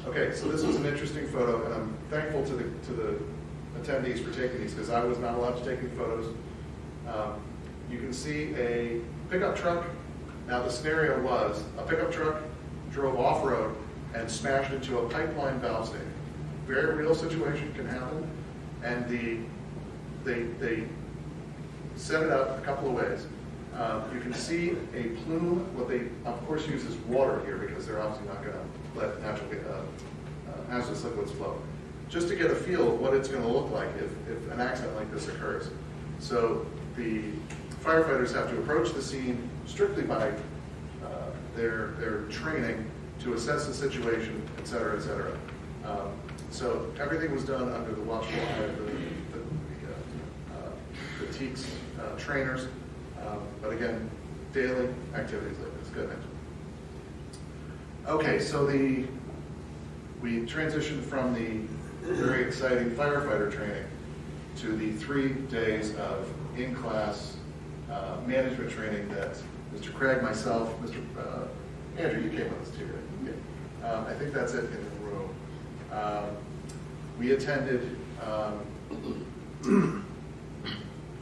Okay, so this was an interesting photo, and I'm thankful to the attendees for taking these, because I was not allowed to take any photos. You can see a pickup truck. Now the scenario was, a pickup truck drove off-road and smashed into a pipeline valve station. Very real situation, can happen. And they set it up a couple of ways. You can see a plume. What they, of course, use is water here because they're obviously not going to let natural hazardous liquids flow. Just to get a feel of what it's going to look like if an accident like this occurs. So the firefighters have to approach the scene strictly by their training to assess the situation, et cetera, et cetera. So everything was done under the watchful eye of the TEACS trainers. But again, daily activities like this. Good. Okay, so we transitioned from the very exciting firefighter training to the 3 days of in-class management training that Mr. Craig, myself, Mr. Andrew, you came with us too, right? Yeah. I think that's it in the room. We attended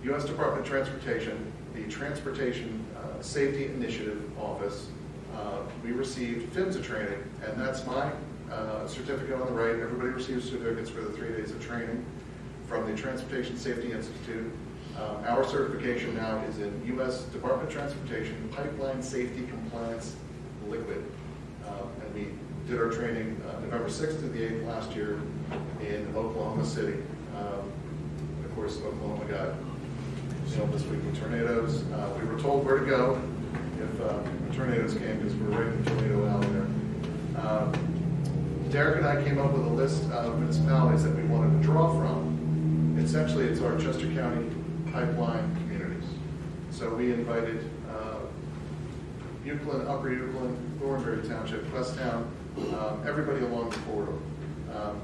U.S. Department of Transportation, the Transportation Safety Initiative Office. We received PHMSA training, and that's my certificate on the right. Everybody receives certificates for the 3 days of training from the Transportation Safety Institute. Our certification now is in U.S. Department of Transportation Pipeline Safety Compliance Liquid. And we did our training November 6th to the 8th last year in Oklahoma City. Of course, Oklahoma got this week with tornadoes. We were told where to go if tornadoes came because we're right in the tornado alley there. Derek and I came up with a list of municipalities that we wanted to draw from. Essentially, it's our Chester County pipeline communities. So we invited Euclid, Upper Euclid, Thornbury Township, Westtown, everybody along the corridor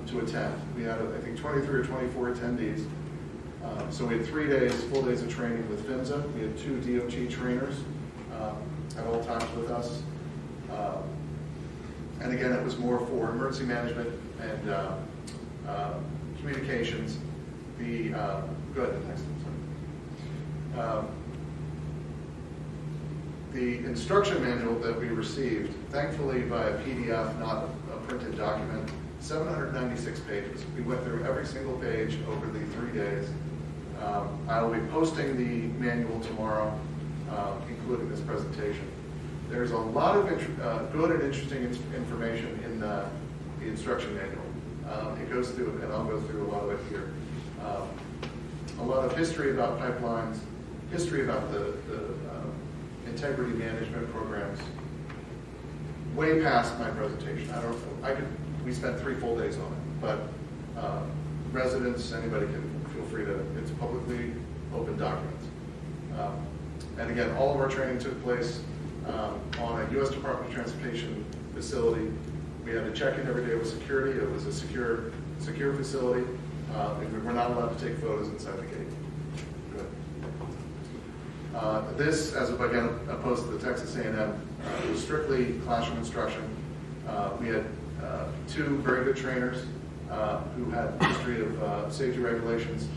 to attend. We had, I think, 23 or 24 attendees. So we had 3 days, full days of training with PHMSA. We had 2 DOT trainers at all times with us. And again, it was more for emergency management and communications. Go ahead, next one, sorry. The instruction manual that we received, thankfully by a PDF, not a printed document, 796 pages. We went through every single page over the 3 days. I will be posting the manual tomorrow, including this presentation. There's a lot of good and interesting information in the instruction manual. It goes through, and I'll go through a lot of it here. A lot of history about pipelines, history about the integrity management programs, way past my presentation. We spent 3 full days on it, but residents, anybody can feel free to, it's publicly open documents. And again, all of our training took place on a U.S. Department of Transportation facility. We had to check in every day with security. It was a secure facility. And we were not allowed to take photos inside the gate. Good. This, as again opposed to the Texas A&M, was strictly classroom instruction. We had 2 very good trainers who had a history of safety regulations.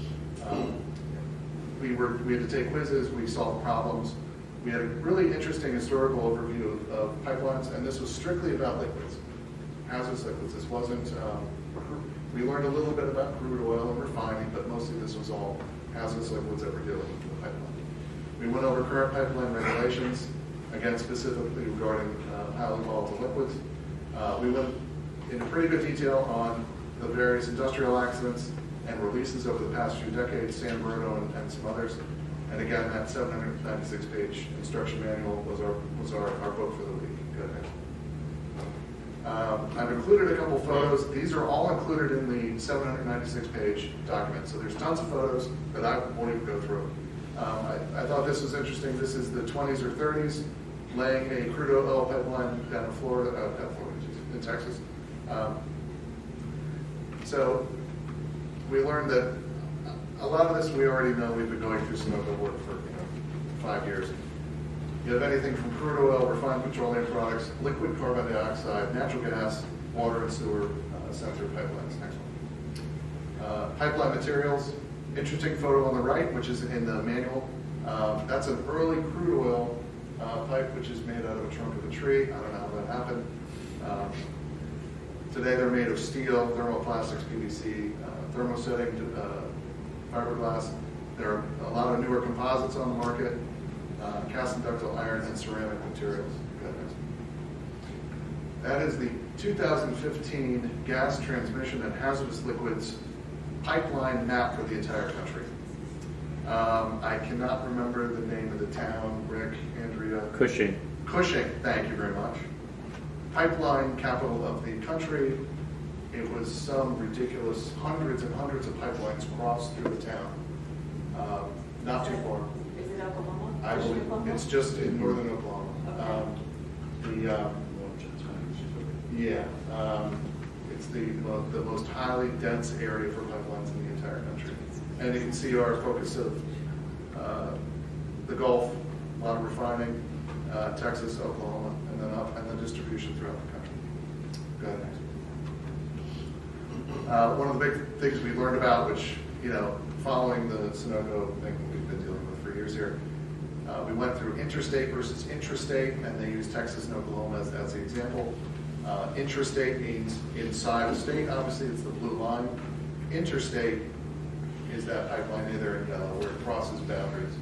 We had to take quizzes. We solved problems. We had a really interesting historical overview of pipelines, and this was strictly about liquids, hazardous liquids. This wasn't. We learned a little bit about crude oil and refining, but mostly this was all hazardous liquids that we're dealing with in the pipeline. We went over current pipeline regulations, again specifically regarding highly volatile liquids. We went into pretty good detail on the various industrial accidents and releases over the past few decades, San Bruno and some others. And again, that 796-page instruction manual was our book for the week. Good. I've included a couple photos. These are all included in the 796-page document. So there's tons of photos that I won't even go through. I thought this was interesting. This is the 20s or 30s, laying a crude oil pipeline down in Florida, in Texas. So we learned that a lot of this we already know. We've been going through some of the work for 5 years. You have anything from crude oil, refined petroleum products, liquid carbon dioxide, natural gas, water and sewer sensor pipelines. Next one. Pipeline materials. Interesting photo on the right, which is in the manual. That's an early crude oil pipe, which is made out of a trunk of a tree. I don't know how that happened. Today they're made of steel, thermoplastics, PVC, thermosetting, fiberglass. There are a lot of newer composites on the market, cast and ductile iron and ceramic materials. That is the 2015 gas transmission and hazardous liquids pipeline map for the entire country. I cannot remember the name of the town. Rick, Andrea? Cushing. Cushing, thank you very much. Pipeline capital of the country. It was some ridiculous hundreds and hundreds of pipelines crossed through the town. Not too far. Is it Oklahoma? I believe it's just in northern Oklahoma. It's the most highly dense area for pipelines in the entire country. And you can see our focus of the Gulf, a lot of refining, Texas, Oklahoma, and then up, and then distribution throughout the country. Go ahead, next. One of the big things we learned about, which, following the Sunoco thing we've been dealing with for years here, we went through interstate versus intrastate, and they use Texas and Oklahoma as the example. Intrastate means inside the state, obviously it's the blue line. Interstate is that pipeline either in yellow where it crosses boundaries.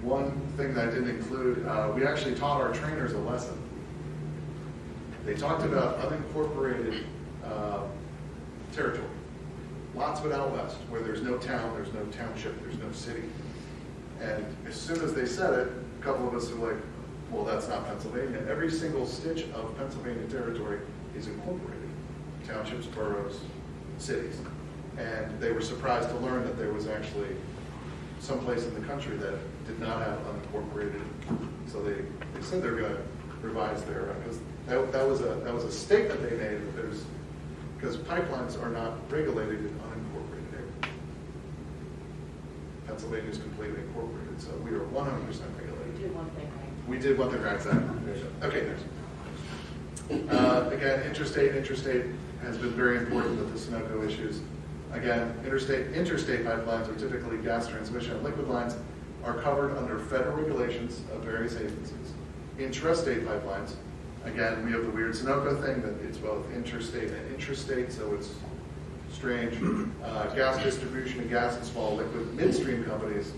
One thing that I didn't include, we actually taught our trainers a lesson. They talked about unincorporated territory. Lots of it out west, where there's no town, there's no township, there's no city. And as soon as they said it, a couple of us were like, well, that's not Pennsylvania. Every single stitch of Pennsylvania territory is incorporated. Townships, boroughs, cities. And they were surprised to learn that there was actually some place in the country that did not have unincorporated. So they said they're going to revise their, because that was a statement they made that because pipelines are not regulated in unincorporated areas. Pennsylvania is completely incorporated, so we are 100% regulated. We did one thing right. We did one thing right, exactly. Okay, next. Again, interstate has been very important with the Sunoco issues. Again, interstate pipelines are typically gas transmission, and liquid lines are covered under federal regulations of various agencies. Intrastate pipelines, again, we have the weird Sunoco thing that it's both interstate and intrastate, so it's strange. Gas distribution and gas and small liquid midstream companies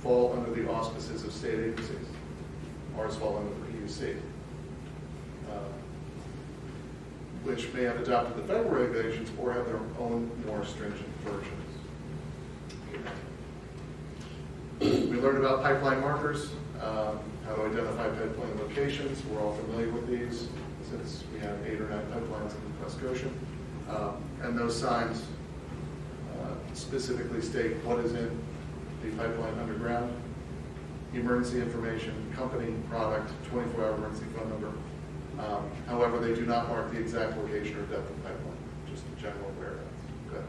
fall under the auspices of state agencies. Ours fall under the PUC, which may have adopted the federal regulations or have their own more stringent versions. We learned about pipeline markers, how to identify pipeline locations. We're all familiar with these since we have 8 or 9 pipelines in West Goshen. And those signs specifically state what is in the pipeline underground, emergency information, company, product, 24-hour emergency phone number. However, they do not mark the exact location or depth of pipeline, just general awareness. Good.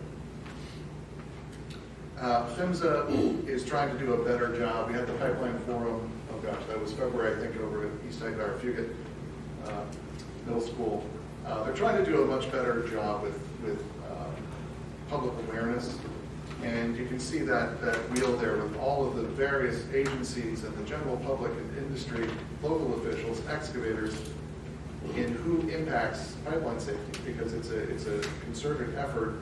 PHMSA is trying to do a better job. We had the pipeline forum, oh gosh, that was February, I think, over at East Egbar Fugit Middle School. They're trying to do a much better job with public awareness. And you can see that wheel there with all of the various agencies and the general public and industry, local officials, excavators, in who impacts pipeline safety, because it's a concerted effort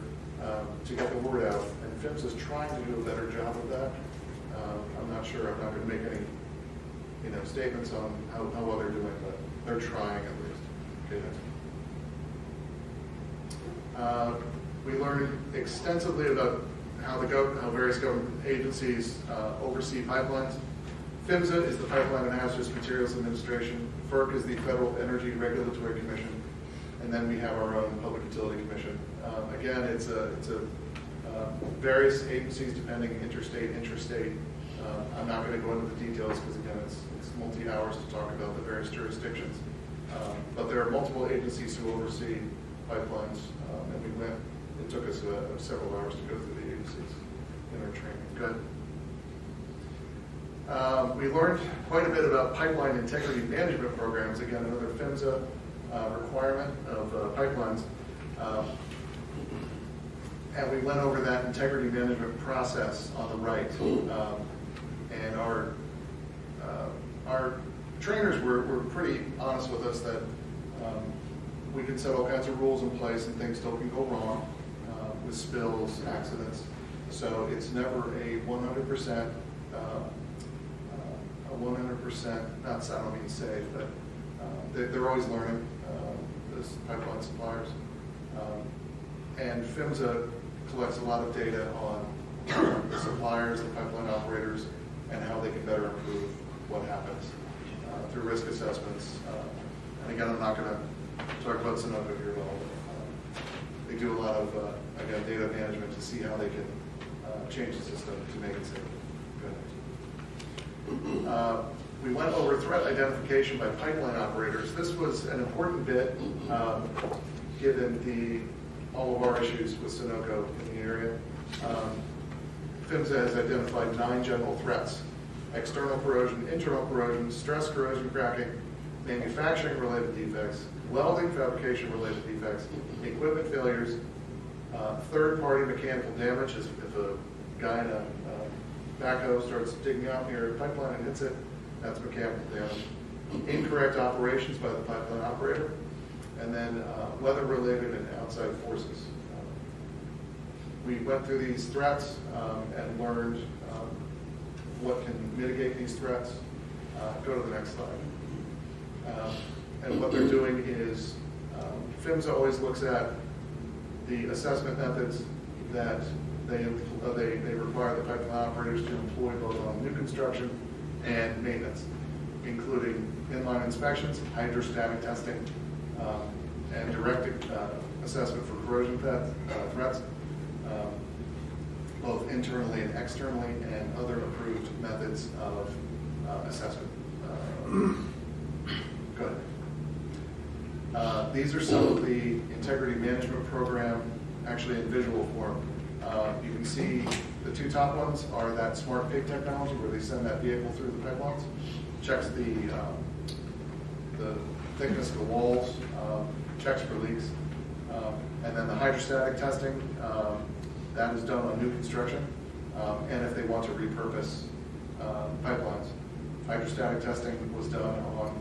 to get the word out, and PHMSA is trying to do a better job of that. I'm not sure, I'm not going to make any statements on how well they're doing, but they're trying at least. Okay, next. We learned extensively about how various government agencies oversee pipelines. PHMSA is the Pipeline and Hazardous Materials Administration. FERC is the Federal Energy Regulatory Commission, and then we have our own Public Utility Commission. Again, it's various agencies depending interstate, intrastate. I'm not going to go into the details because again, it's multi-hours to talk about the various jurisdictions. But there are multiple agencies who oversee pipelines, and we went. It took us several hours to go through the agencies in our training. Good. We learned quite a bit about pipeline integrity management programs. Again, another PHMSA requirement of pipelines. And we went over that integrity management process on the right. And our trainers were pretty honest with us that we can set all kinds of rules in place and things still can go wrong with spills, accidents. So it's never a 100%, not I don't mean safe, but they're always learning, those pipeline suppliers. And PHMSA collects a lot of data on the suppliers, the pipeline operators, and how they can better improve what happens through risk assessments. And again, I'm not going to talk about Sunoco here at all. They do a lot of, again, data management to see how they can change the system to make it safe. Good. We went over threat identification by pipeline operators. This was an important bit given all of our issues with Sunoco in the area. PHMSA has identified 9 general threats: external corrosion, internal corrosion, stress corrosion cracking, manufacturing-related defects, welding fabrication-related defects, equipment failures, third-party mechanical damage. If a guy in a backhoe starts digging out near a pipeline and hits it, that's mechanical damage. Incorrect operations by the pipeline operator, and then weather-related and outside forces. We went through these threats and learned what can mitigate these threats. Go to the next slide. And what they're doing is, PHMSA always looks at the assessment methods that they require the pipeline operators to employ both on new construction and maintenance, including inline inspections, hydrostatic testing, and direct assessment for corrosion threats, both internally and externally, and other approved methods of assessment. Go ahead. These are some of the integrity management program, actually in visual form. You can can see the two top ones are that smart pig technology where they send that vehicle through the pipelines, checks the thickness of the walls, checks for leaks. And then the hydrostatic testing, that is done on new construction. And if they want to repurpose pipelines. Hydrostatic testing was done on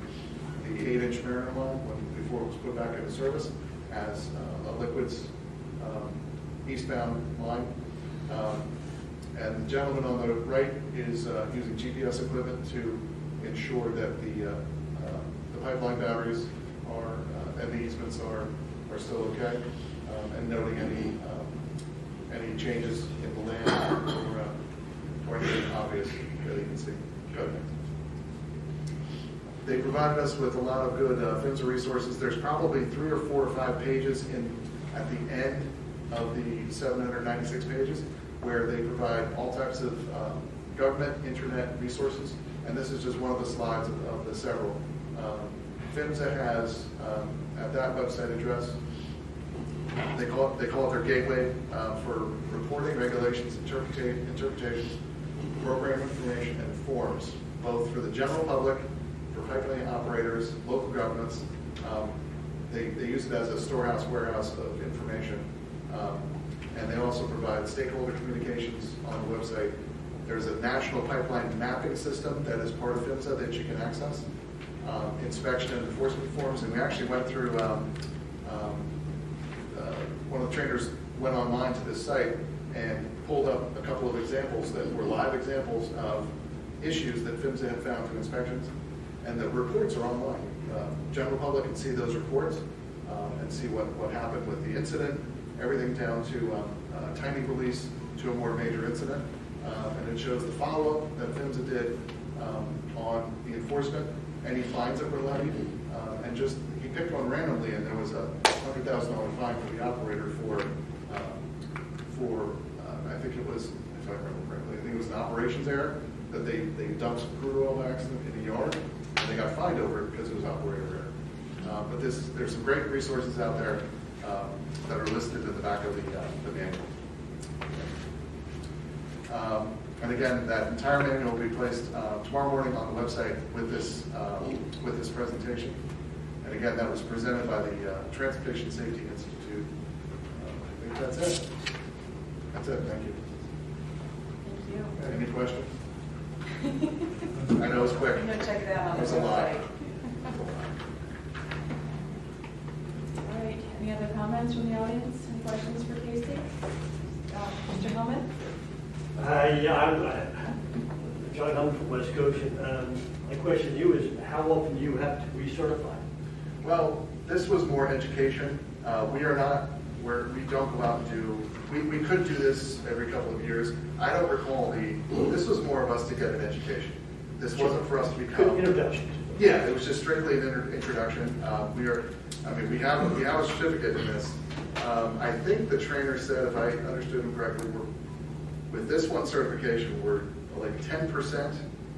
the 8-inch Mariner line before it was put back into service as a liquids eastbound line. And the gentleman on the right is using GPS equipment to ensure that the pipeline batteries are and the easements are still okay, and noting any changes in the land or anything obvious that you can see. Good. They provided us with a lot of good PHMSA resources. There's probably 3 or 4 or 5 pages at the end of the 796 pages where they provide all types of government internet resources, and this is just one of the slides of the several. PHMSA has at that website address, they call it their gateway for reporting, regulations, interpretations, program information, and forms, both for the general public, for pipeline operators, local governments. They use it as a storehouse, warehouse of information. And they also provide stakeholder communications on the website. There's a national pipeline mapping system that is part of PHMSA that you can access. Inspection and enforcement forms, and we actually went through, one of the trainers went online to this site and pulled up a couple of examples that were live examples of issues that PHMSA had found through inspections, and the reports are online. General public can see those reports and see what happened with the incident, everything down to a tiny release to a more major incident, and it shows the follow-up that PHMSA did on the enforcement, any fines that were levied, and just he picked one randomly, and there was a $100,000 fine for the operator for I think it was, if I remember correctly, I think it was an operations error that they dumped some crude oil by accident in the yard, and they got fined over it because it was operator error. But there's some great resources out there that are listed at the back of the manual. And again, that entire manual will be placed tomorrow morning on the website with this presentation. And again, that was presented by the Transportation Safety Institute. I think that's it. That's it. Thank you. Thank you. Any questions? I know it's quick. I'm going to check it out on the There's a lot. website. All right. Any other comments from the audience? Any questions for Casey? Mr. Hellman? Yeah, I'm John Hellman from West Goshen. My question to you is, how often do you have to recertify? Well, this was more education. We don't go out and do, we could do this every couple of years. I don't recall this was more of us to get an education. This wasn't for us to become. Introduction. Yeah, it was just strictly an introduction. We have a certificate in this. I think the trainer said, if I understood him correctly, with this one certification, we're like 10%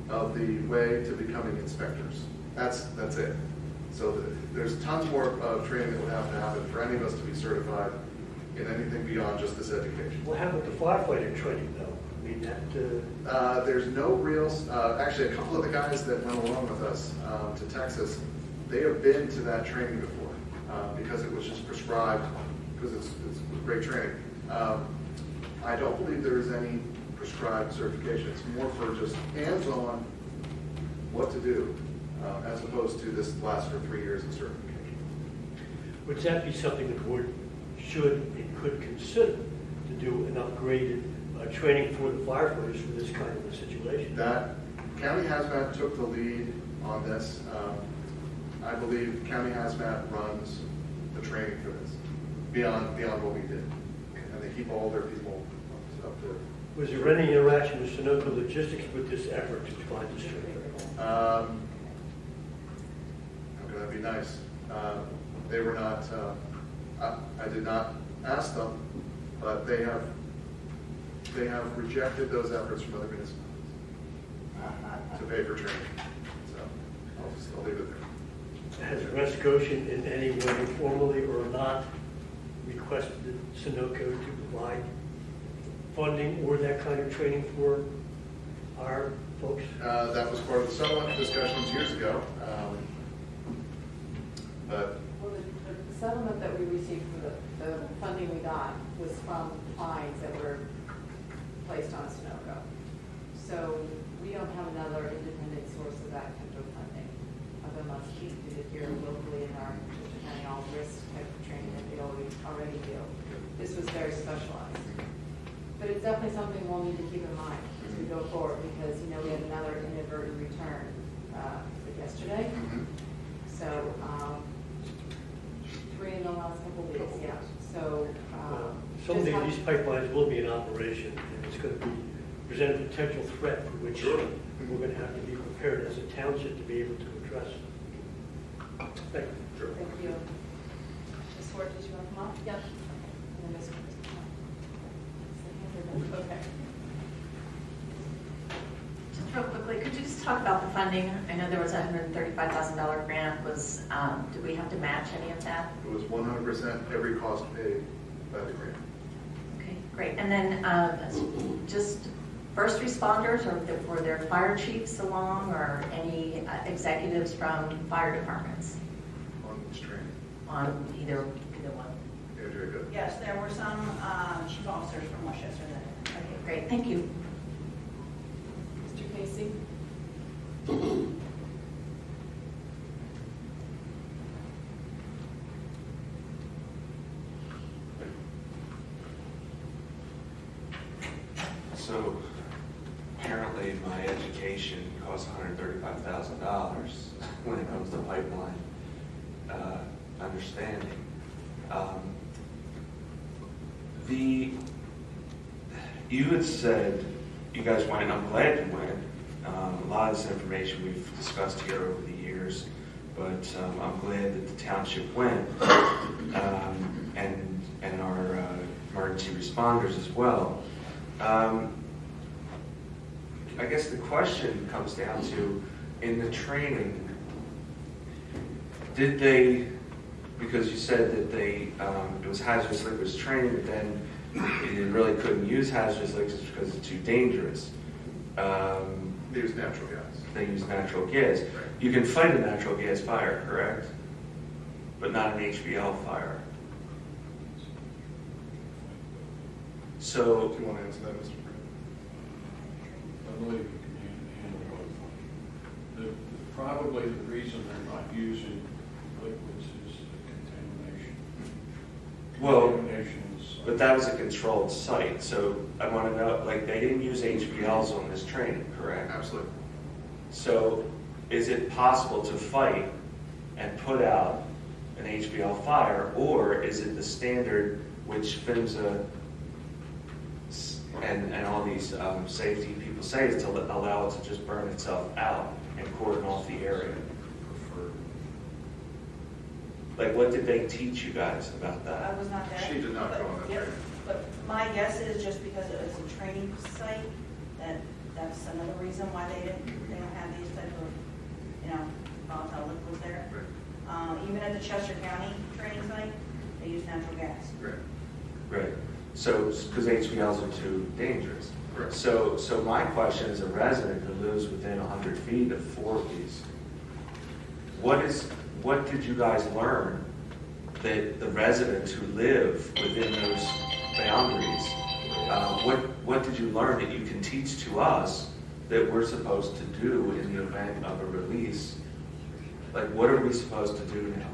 of the way to becoming inspectors. That's it. So there's tons more of training that would have to happen for any of us to be certified in anything beyond just this education. What happened to firefighter training, though? I mean, there's no real, actually a couple of the guys that went along with us to Texas, they have been to that training before because it was just prescribed, because it's great training. I don't believe there is any prescribed certification. It's more for just hands-on what to do, as opposed to this lasts for 3 years of certification. Would that be something the board should and could consider to do an upgraded training for the firefighters for this kind of a situation? That County Hazmat took the lead on this. I believe County Hazmat runs the training for this beyond what we did, and they keep all their people up to. Was there any interaction with Sunoco Logistics with this effort to provide this training? How can that be nice? They were not. I did not ask them, but they have rejected those efforts from other municipalities to pay for training. So I'll leave it there. Has West Goshen in any way, formally or not, requested Sunoco to provide funding or that kind of training for our folks? That was part of the settlement discussions years ago. But Well, the settlement that we received for the funding we got was from fines that were placed on Sunoco. So we don't have another independent source of that type of funding. Other than us, we did it here locally in our county all risk type of training that they already do. This was very specialized. But it's definitely something we'll need to keep in mind as we go forward, because, you know, we had another inadvertent return yesterday. So, 3 in the last couple of weeks, yeah. So, Some of these pipelines will be in operation, and it's going to present a potential threat for which we're going to have to be prepared as a township to be able to address. Thank you. Thank you. Ms. Ford, did you want to come up? Yep. And then Ms. Okay. Just real quickly, could you just talk about the funding? I know there was a $135,000 grant. Did we have to match any of that? it was 100% every cost paid by the grant. Okay, great. And then just first responders, or were there fire chiefs along, or any executives from fire departments On this training. on either one? Andrea, good. Yes, there were some chief officers from Westchester that. Okay, great. Thank you. Mr. Casey? So apparently my education costs $135,000 when it comes to pipeline understanding. You had said, you guys went, and I'm glad you went. A lot of this information we've discussed here over the years, but I'm glad that the township went, and our emergency responders as well. I guess the question comes down to, in the training, did they, because you said that it was hazardous liquids training, but then you really couldn't use hazardous liquids because it's too dangerous. They use natural gas. They use natural gas. Right. You can fight a natural gas fire, correct? But not an HBL fire. So, Do you want to answer that, Mr. Green? I believe you can handle both. Probably the reason they're not using liquids is the contamination. well, Contamination is. but that was a controlled site, so I want to know, like, they didn't use HBLs on this training, correct? Absolutely. So, is it possible to fight and put out an HBL fire, or is it the standard which PHMSA and all these safety people say is to allow it to just burn itself out and cordon off the area? Like, what did they teach you guys about that? I was not there. She did not but- go on that yeah, training. But my guess is just because it was a training site, that's another reason why they don't have these type of, volatile liquids there. Even at the Chester County training site, they use natural gas. Right. Right. So, because HBLs are too dangerous. Correct. So my question as a resident who lives within 100 feet of four of these, what did you guys learn that the residents who live within those boundaries, what did you learn that you can teach to us that we're supposed to do in the event of a release? Like, what are we supposed to do now?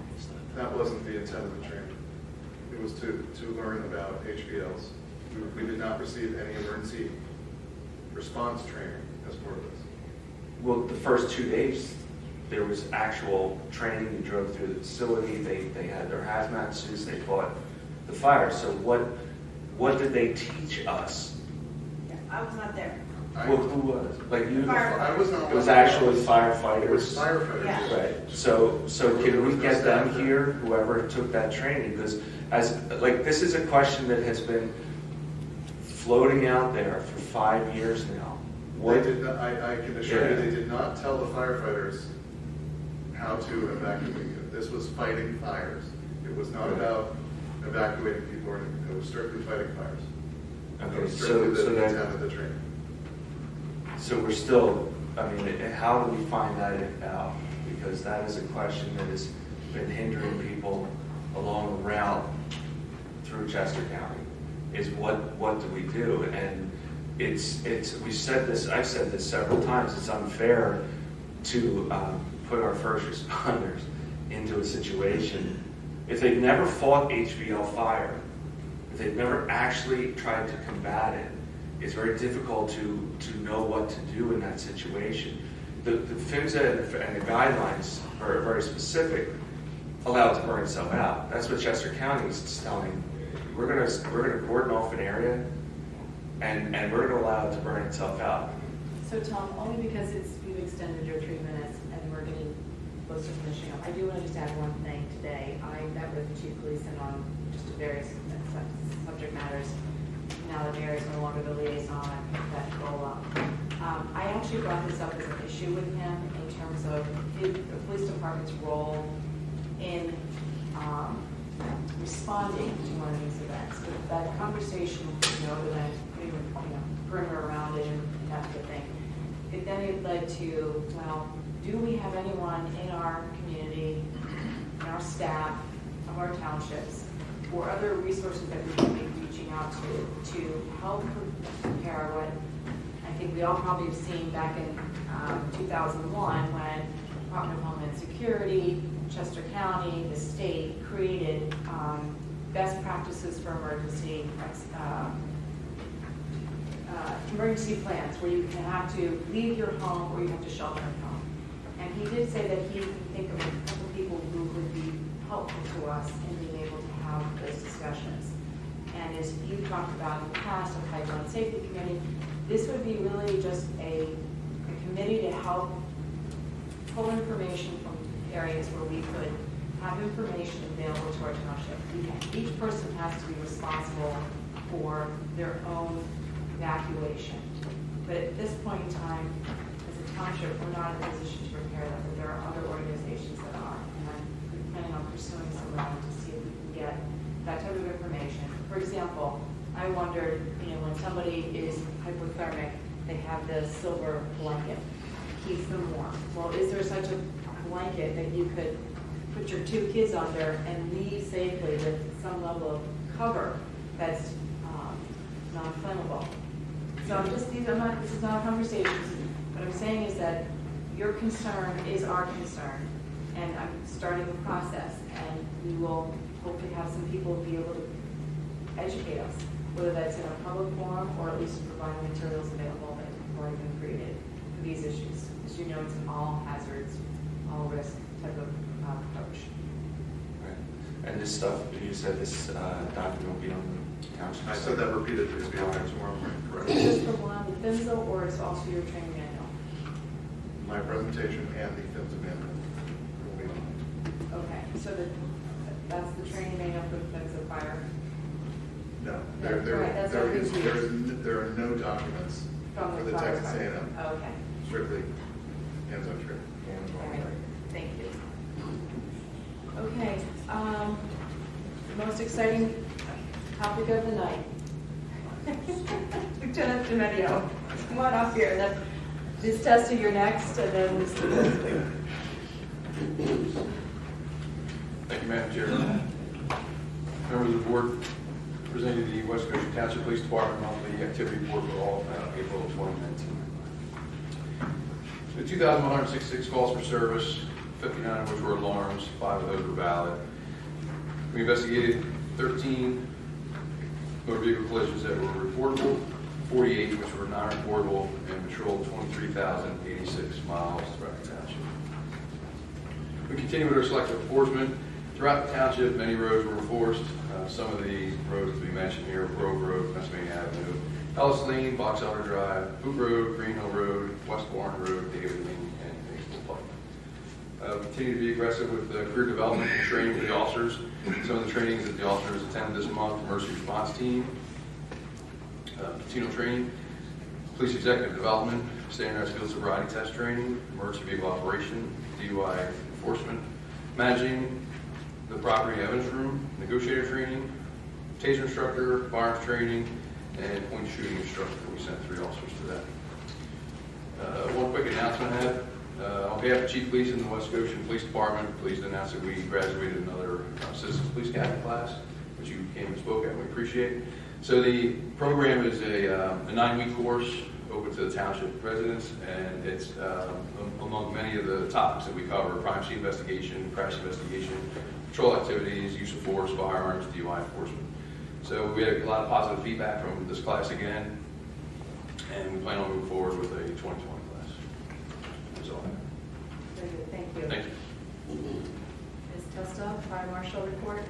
That wasn't the intent of the training. It was to learn about HBLs. We did not receive any emergency response training as part of this. Well, the first 2 days, there was actual training. You drove through the facility. They had their hazmat suits. They fought the fire. So what did they teach us? Yeah, I was not there. Well, who was? Like you? I was not. It was actually firefighters. It was firefighters. Yeah. Right. So can we get them here, whoever took that training? Because this is a question that has been floating out there for 5 years now. They did not, I can assure you, they did not tell the firefighters how to evacuate. This was fighting fires. It was not about evacuating people, it was strictly fighting fires. Okay, Strictly so the that, intent of the training. so we're still, I mean, how do we find that out? Because that is a question that has been hindering people along the route through Chester County, is what do we do? And we said this, I've said this several times, it's unfair to put our first responders into a situation. If they've never fought HVL fire, if they've never actually tried to combat it, it's very difficult to know what to do in that situation. The PHMSA and the guidelines are very specific, allowed to burn itself out. That's what Chester County is telling. We're gonna cordon off an area, and we're gonna allow it to burn itself out. So Tom, only because you've extended your 3 minutes and we're getting close to finishing up, I do want to just add one thing today. I met with the chief of police and on just various subject matters. Now that Mary's no longer the liaison, I picked that goal up. I actually brought this up as an issue with him in terms of the police department's role in responding to one of these events. But that conversation, that I'm putting perimeter around it and that sort of thing, it led to, well, do we have anyone in our community, in our staff, of our townships, or other resources that we can be reaching out to help prepare what I think we all probably have seen back in 2001 when Department of Homeland Security, Chester County, the state created best practices for emergency plans where you can have to leave your home or you have to shelter at home. And he did say that he could think of a couple of people who would be helpful to us in being able to have those discussions. And as you talked about in the past, a pipeline safety committee, this would be really just a committee to help pull information from areas where we could have information available to our township. Each person has to be responsible for their own evacuation. But at this point in time, as a township, we're not in a position to prepare that, but there are other organizations that are. And I'm planning on pursuing some of them to see if we can get that type of information. For example, I wondered, when somebody is hypothermic, they have the silver blanket, keeps them warm. Well, is there such a blanket that you could put your 2 kids under and leave safely with some level of cover that's non-flammable? So this is not a conversation. What I'm saying is that your concern is our concern, and I'm starting the process, and we will hopefully have some people be able to educate us, whether that's in a public forum or at least providing materials available that have already been created for these issues. As you know, it's an all hazards, all risk type of approach. Right. And this stuff, you said this document will be on the township. I said that repeatedly, it's being on tomorrow morning, correct? Is this the one, the PHMSA, or it's also your training manual? My presentation and the PHMSA manual will be on. Okay, so that's the training manual for the PHMSA fire? No, Right, that's what we use. there are no documents From for the the fire Texas department. A&M. Okay. Strictly hands-on training. All right, thank you. Okay, the most exciting topic of the night. Lieutenant Domenio, come on up here. Then Ms. Testa, you're next, and then Mr. Leslie. Thank you, Madam Chair. Members of the board, presenting the West Goshen Township Police Department monthly activity report for all of April of 2019. So 2,166 calls for service, 59 of which were alarms, 5 of those were valid. We investigated 13 motor vehicle collisions that were reportable, 48 which were non-reportable, and patrolled 23,086 miles throughout the township. We continue with our selective enforcement. Throughout the township, many roads were enforced. Some of the roads to be mentioned here: Grove Road, Pennsylvania Avenue, Ellis Lane, Box Elder Drive, Boot Road, Green Hill Road, West Warren Road, David Lane, and Baseball Park. Continue to be aggressive with career development and training for the officers. Some of the trainings that the officers attended this month: Emergency Response Team, casino training, police executive development, standardized field sobriety test training, emergency vehicle operation, DUI enforcement, managing the property evidence room, negotiator training, taser instructor, firearms training, and point shooting instructor. We sent 3 officers to that. One quick announcement I have. On behalf of Chief Gleason and the West Goshen Police Department, pleased to announce that we graduated another Citizens Police Academy class, which you came and spoke at, and we appreciate. So the program is a 9-week course open to the township residents, and it's among many of the topics that we cover: crime scene investigation, crash investigation, patrol activities, use of force, firearms, DUI enforcement. So we had a lot of positive feedback from this class again, and we plan on moving forward with a 2020 class. That's all I have. Very good, thank you. Thank you. Ms. Testa, Fire Marshal report.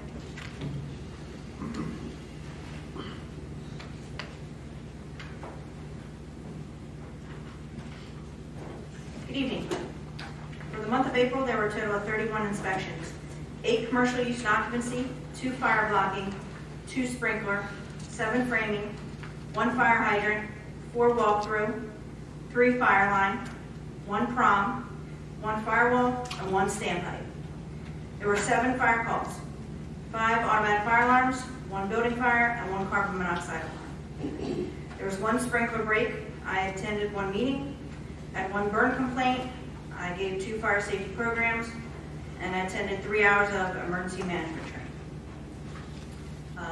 Good evening. For the month of April, there were a total of 31 inspections. 8 commercial use and occupancy, 2 fire blocking, 2 sprinkler, 7 framing, 1 fire hydrant, 4 walkthrough, 3 fire line, 1 prom, 1 firewall, and 1 standpipe. There were 7 fire calls, 5 automatic fire alarms, 1 building fire, and 1 carbon monoxide alarm. There was 1 sprinkler break. I attended 1 meeting, had 1 burn complaint. I gave 2 fire safety programs, and I attended 3 hours of emergency management training.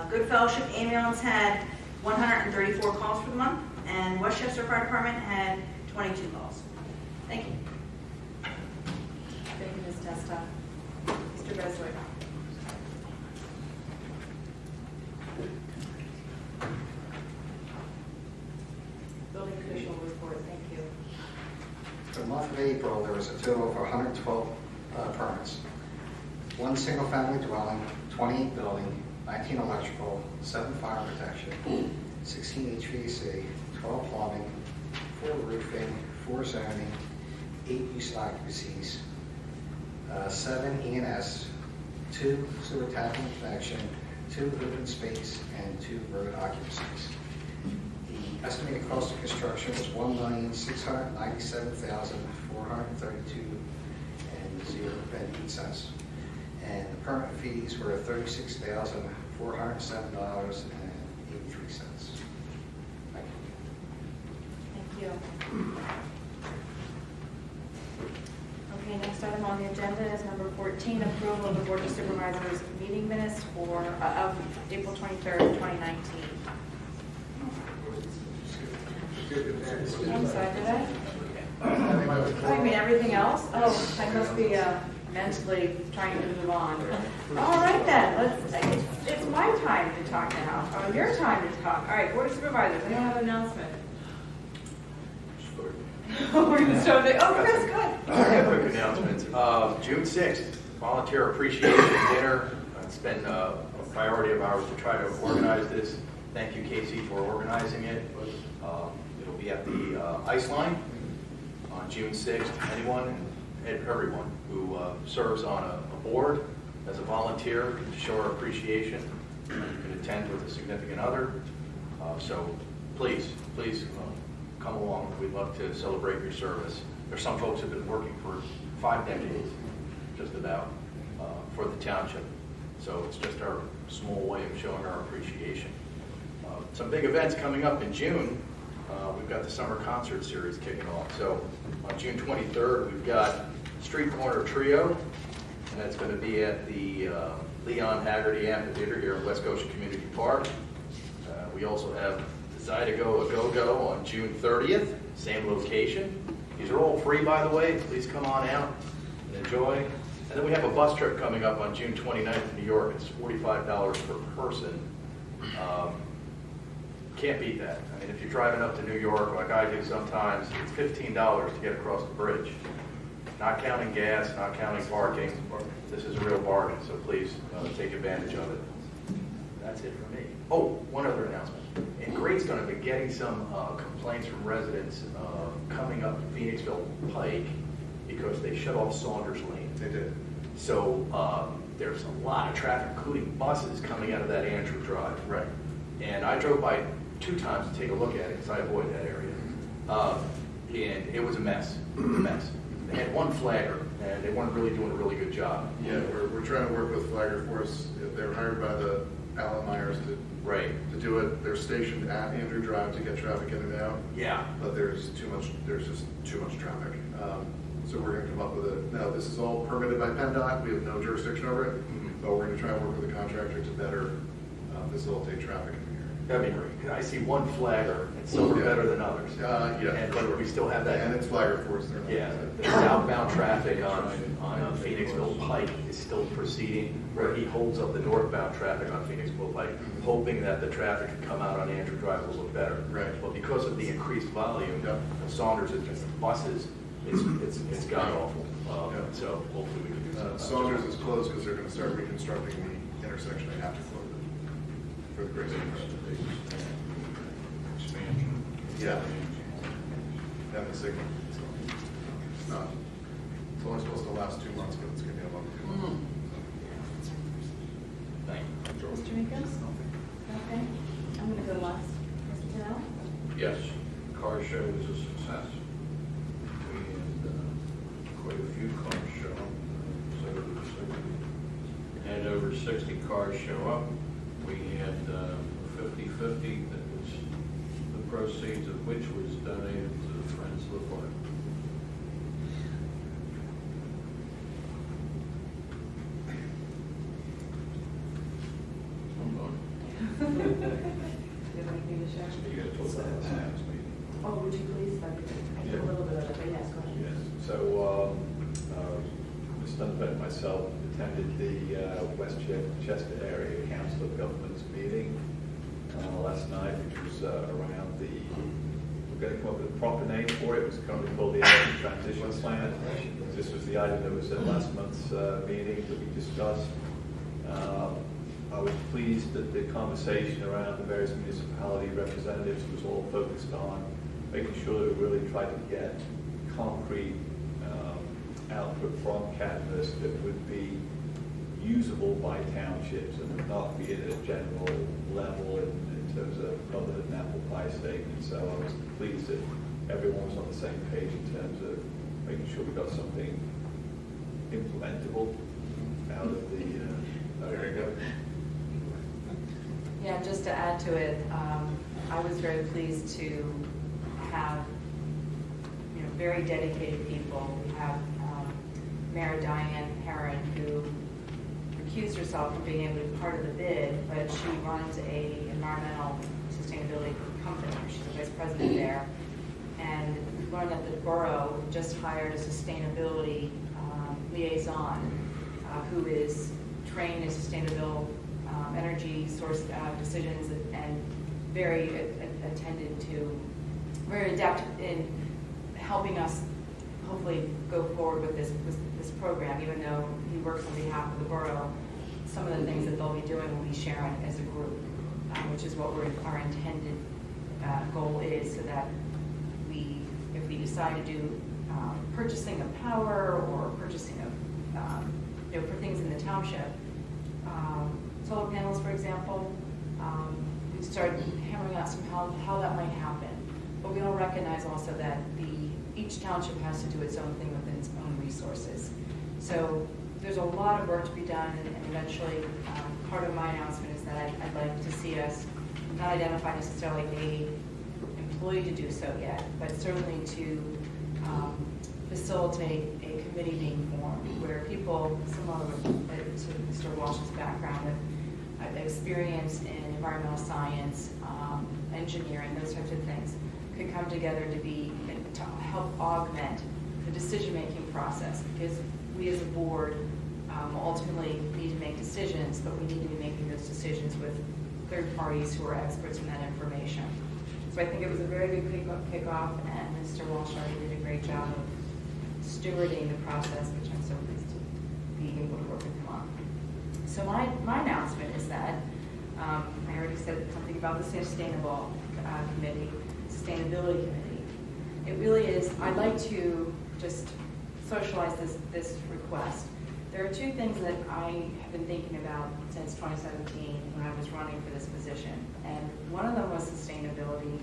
Good Fellowship Ambulance had 134 calls for the month, and Westchester Fire Department had 22 calls. Thank you. Thank you, Ms. Testa. Mr. Beswick. Building official report, thank you. For the month of April, there was a total of 112 permits. 1 single-family dwelling, 28 building, 19 electrical, 7 fire protection, 16 HVAC, 12 plumbing, 4 roofing, 4 zoning, 8 use occupancies, 7 E&S, 2 sewer tap connection, 2 open space, and 2 road occupancies. The estimated cost of construction was $1,697,432.08. And the permit fees were $36,407.83. Thank you. Thank you. Okay, next item on the agenda is number 14, approval of the Board of Supervisors meeting minutes for of April 23rd, 2019. I'm sorry, did I? Oh, you mean everything else? Oh, I must be mentally trying to move on. All right then, it's my time to talk now. Oh, your time to talk. All right, Board of Supervisors, I don't have an announcement. We're going to start there. Oh, Chris, good. Quick announcement. June 6th, Volunteer Appreciation Dinner. It's been a priority of ours to try to organize this. Thank you, Casey, for organizing it. It'll be at the Ice Line on June 6th. Anyone and everyone who serves on a board as a volunteer to show our appreciation. You can attend with a significant other. So please come along. We'd love to celebrate your service. There's some folks who have been working for 5 decades, just about, for the township. So it's just our small way of showing our appreciation. Some big events coming up in June. We've got the summer concert series kicking off. So on June 23rd, we've got Street Corner Trio, and that's going to be at the Leon Haggerty Amphitheater here in West Goshen Community Park. We also have Zydeco A Go-Go on June 30th, same location. These are all free, by the way. Please come on out and enjoy. And then we have a bus trip coming up on June 29th in New York. It's $45 per person. Can't beat that. I mean, if you're driving up to New York, like I do sometimes, it's $15 to get across the bridge. Not counting gas, not counting parking. This is a real bargain, so please take advantage of it. That's it for me. Oh, one other announcement. And Grade's going to be getting some complaints from residents coming up Phoenixville Pike because they shut off Saunders Lane. They did. So there's a lot of traffic, including buses, coming out of that Andrew Drive. Right. And I drove by 2 times to take a look at it because I avoid that area. And it was a mess. It was a mess. They had 1 flagger, and they weren't really doing a really good job. Yeah, we're trying to work with Flagger Force. They were hired by the Allen Myers to Right. To do it, they're stationed at Andrew Drive to get traffic in and out. Yeah. But there's just too much traffic. So we're gonna come up with now this is all permitted by PennDOT, we have no jurisdiction over it, but we're gonna try and work with the contractor to better facilitate traffic in here. That'd be great. I see one flagger, and some are better than others. Yeah, But sure. we still have that. And it's flagger force there. Yeah, the southbound traffic on Phoenixville Pike is still proceeding, where he holds up the northbound traffic on Phoenixville Pike, hoping that the traffic can come out on Andrew Drive a little better. Right. But because of the increased volume, Saunders is just buses, it's god awful. So hopefully we can do something. Saunders is closed because they're gonna start reconstructing the intersection, they have to close it for the Grace Expansion. Yeah. And the signal. It's not, it's only supposed to last 2 months, but it's gonna be a month, 2 months. Thank you. Mr. Meekins? Okay, I'm gonna go last. Mr. Tennell? Yes, car show was a success. We had quite a few cars show up. Had over 60 cars show up. We had 50/50, that was the proceeds of which was donated to the Friends of the Park. You have anything to share? You got to talk about the next meeting. Oh, would you please? I did a little bit of it, but yes, go ahead. Yes, so, Ms. Dunbar and myself attended the Westchester Area Council of Governments meeting last night, which was around we're going to come up with a proper name for it. It was currently called the Energy Transition Plan. This was the item that was at last month's meeting that we discussed. I was pleased that the conversation around the various municipality representatives was all focused on making sure that we really tried to get concrete output from Canvas that would be usable by townships and would not be at a general level in terms of other than apple pie statement. So I was pleased that everyone was on the same page in terms of making sure we got something implementable out of the. There you go. Yeah, just to add to it, I was very pleased to have, very dedicated people. We have Mayor Diane Herron, who recused herself from being able to be part of the bid, but she runs a environmental sustainability company. She's the vice president there. And we learned that the borough just hired a sustainability liaison who is trained in sustainable energy source decisions and very very adept in helping us hopefully go forward with this program, even though he works on behalf of the borough. Some of the things that they'll be doing will be sharing as a group, which is what our intended goal is, so that if we decide to do purchasing of power or purchasing of for things in the township, solar panels, for example, we started hammering out some how that might happen. But we all recognize also that each township has to do its own thing within its own resources. So there's a lot of work to be done, and eventually part of my announcement is that I'd like to see us not identify necessarily an employee to do so yet, but certainly to facilitate a committee being formed where people similar to Mr. Walsh's background with experience in environmental science, engineering, those types of things, could come together to help augment the decision-making process, because we as a board will ultimately need to make decisions, but we need to be making those decisions with third parties who are experts in that information. So I think it was a very good kickoff, and Mr. Walsh already did a great job of stewarding the process, which I'm so pleased to be able to work with him on. So my announcement is that I already said something about the sustainability committee. It really is. I'd like to just socialize this request. There are two things that I have been thinking about since 2017 when I was running for this position, and one of them was sustainability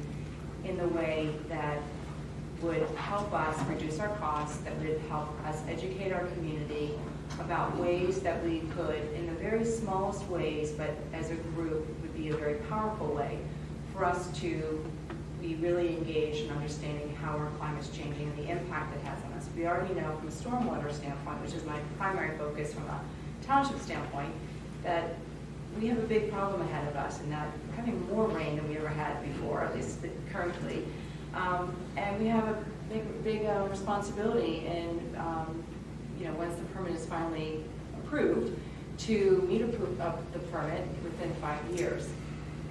in the way that would help us reduce our costs, that would help us educate our community about ways that we could, in the very smallest ways, but as a group would be a very powerful way for us to be really engaged in understanding how our climate's changing and the impact it has on us. We already know from a stormwater standpoint, which is my primary focus from a township standpoint, that we have a big problem ahead of us, and that we're having more rain than we ever had before, at least currently. And we have a big responsibility in, once the permit is finally approved, to meet the permit within 5 years.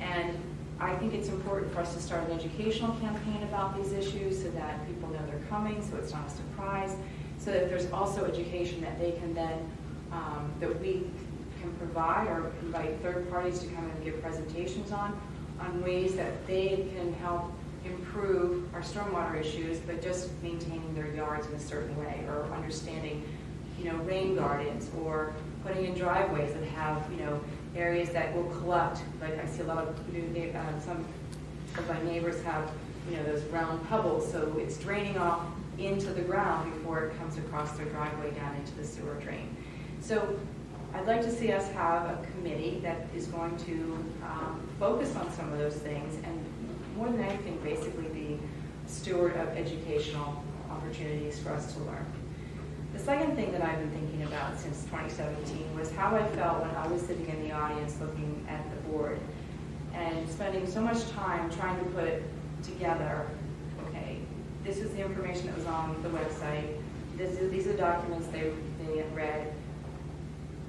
And I think it's important for us to start an educational campaign about these issues so that people know they're coming, so it's not a surprise, so that there's also education that they can then, that we can provide or invite third parties to come and give presentations on ways that they can help improve our stormwater issues, but just maintaining their yards in a certain way, or understanding, rain gardens, or putting in driveways that have, areas that will collect. Like I see a lot of, some of my neighbors have, those round pebbles, so it's draining off into the ground before it comes across their driveway down into the sewer drain. So I'd like to see us have a committee that is going to focus on some of those things, and more than anything, basically be a steward of educational opportunities for us to learn. The second thing that I've been thinking about since 2017 was how I felt when I was sitting in the audience looking at the board and spending so much time trying to put together, okay, this is the information that was on the website, these are documents they had read,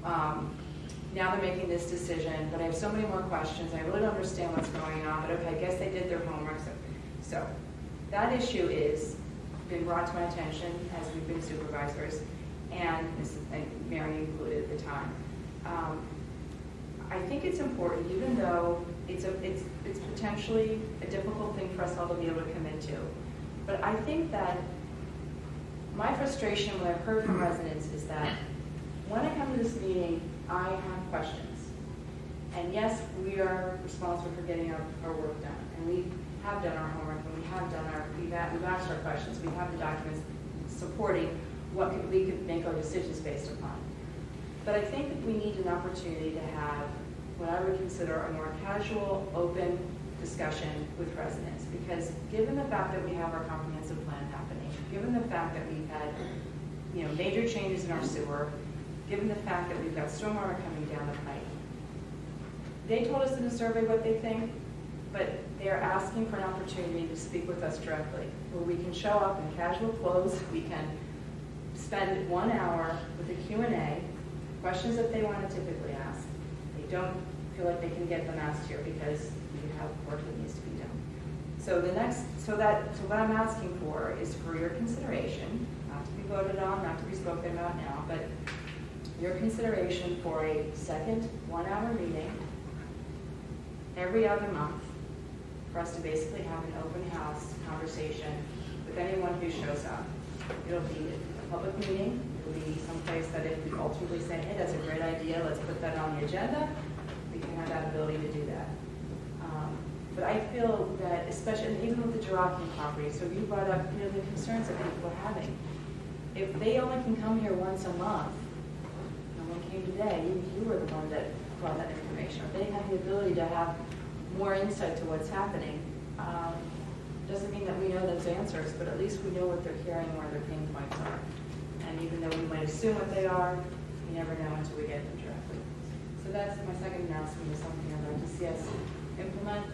now they're making this decision, but I have so many more questions, I really don't understand what's going on, but okay, I guess they did their homework. So that issue is been brought to my attention as we've been supervisors, and Mary included at the time. I think it's important, even though it's potentially a difficult thing for us all to be able to commit to. But I think that my frustration, what I've heard from residents, is that when I come to this meeting, I have questions. And yes, we are responsible for getting our work done, and we have done our homework, and we've asked our questions, we have the documents supporting what we could make our decisions based upon. But I think that we need an opportunity to have what I would consider a more casual, open discussion with residents, because given the fact that we have our comprehensive plan happening, given the fact that we've had major changes in our sewer, given the fact that we've got stormwater coming down the pipe, they told us in the survey what they think, but they're asking for an opportunity to speak with us directly, where we can show up in casual clothes, we can spend 1 hour with a Q&A, questions that they want to typically ask. They don't feel like they can get them asked here because we have work that needs to be done. So what I'm asking for is for your consideration, not to be voted on, not to be spoken about now, but your consideration for a second 1 hour meeting every other month for us to basically have an open house conversation with anyone who shows up. It'll be a public meeting. It'll be someplace that if we ultimately say, hey, that's a great idea, let's put that on the agenda, we can have that ability to do that. But I feel that, especially, and even with the Giraffing property, so you brought up the concerns that people are having. If they only can come here once a month, no one came today, you were the one that brought that information. If they have the ability to have more insight to what's happening, doesn't mean that we know those answers, but at least we know what they're hearing, where their pain points are. And even though we might assume what they are, we never know until we get them directly. So that's my second announcement, is something I'd like to see us implement,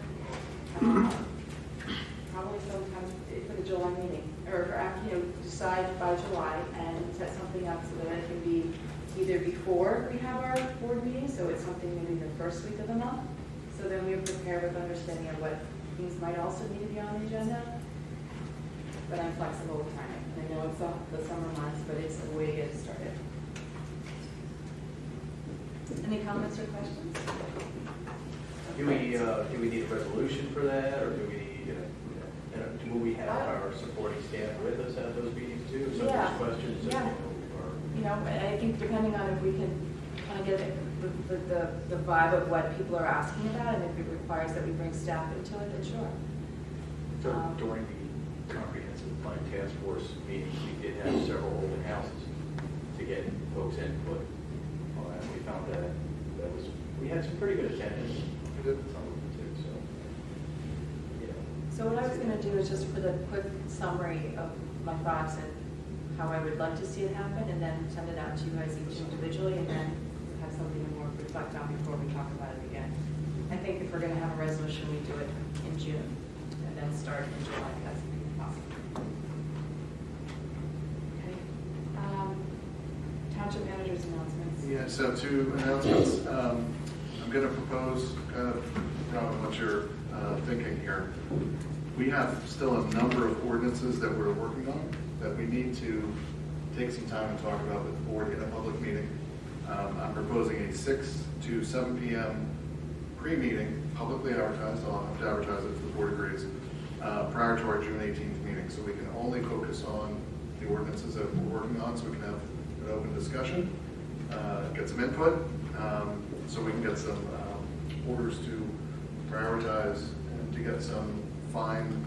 probably sometime for the July meeting, or after, decide by July and set something up so that it can be either before we have our board meeting, so it's something maybe the first week of the month, so then we're prepared with understanding of what things might also need to be on the agenda. But I'm flexible with timing. I know it's the summer months, but it's a way to get it started. Any comments or questions? Do we need a resolution for that, or do we need, do we have our supporting staff with us at those meetings too? Some of those questions. Yeah. I think depending on if we can kind of get the vibe of what people are asking about, and if it requires that we bring staff into it, then sure. So during the comprehensive plan task force meetings, we did have several open houses to to get folks' input. And we found that we had some pretty good attendance. We did some of them too, so. So what I was going to do is just put a quick summary of my thoughts and how I would like to see it happen, and then send it out to you guys each individually, and then have something to more reflect on before we talk about it again. I think if we're going to have a resolution, we do it in June, and then start in July, if that's possible. Okay. Township manager's announcements. Yeah, so 2 announcements. I'm going to propose kind of, Robin, what you're thinking here. We have still a number of ordinances that we're working on that we need to take some time and talk about with the board in a public meeting. I'm proposing a 6 to 7 p.m. pre-meeting, publicly advertised. I'll have to advertise it if the board agrees, prior to our June 18th meeting, so we can only focus on the ordinances that we're working on, so we can have an open discussion, get some input, so we can get some orders to prioritize and to get some fine,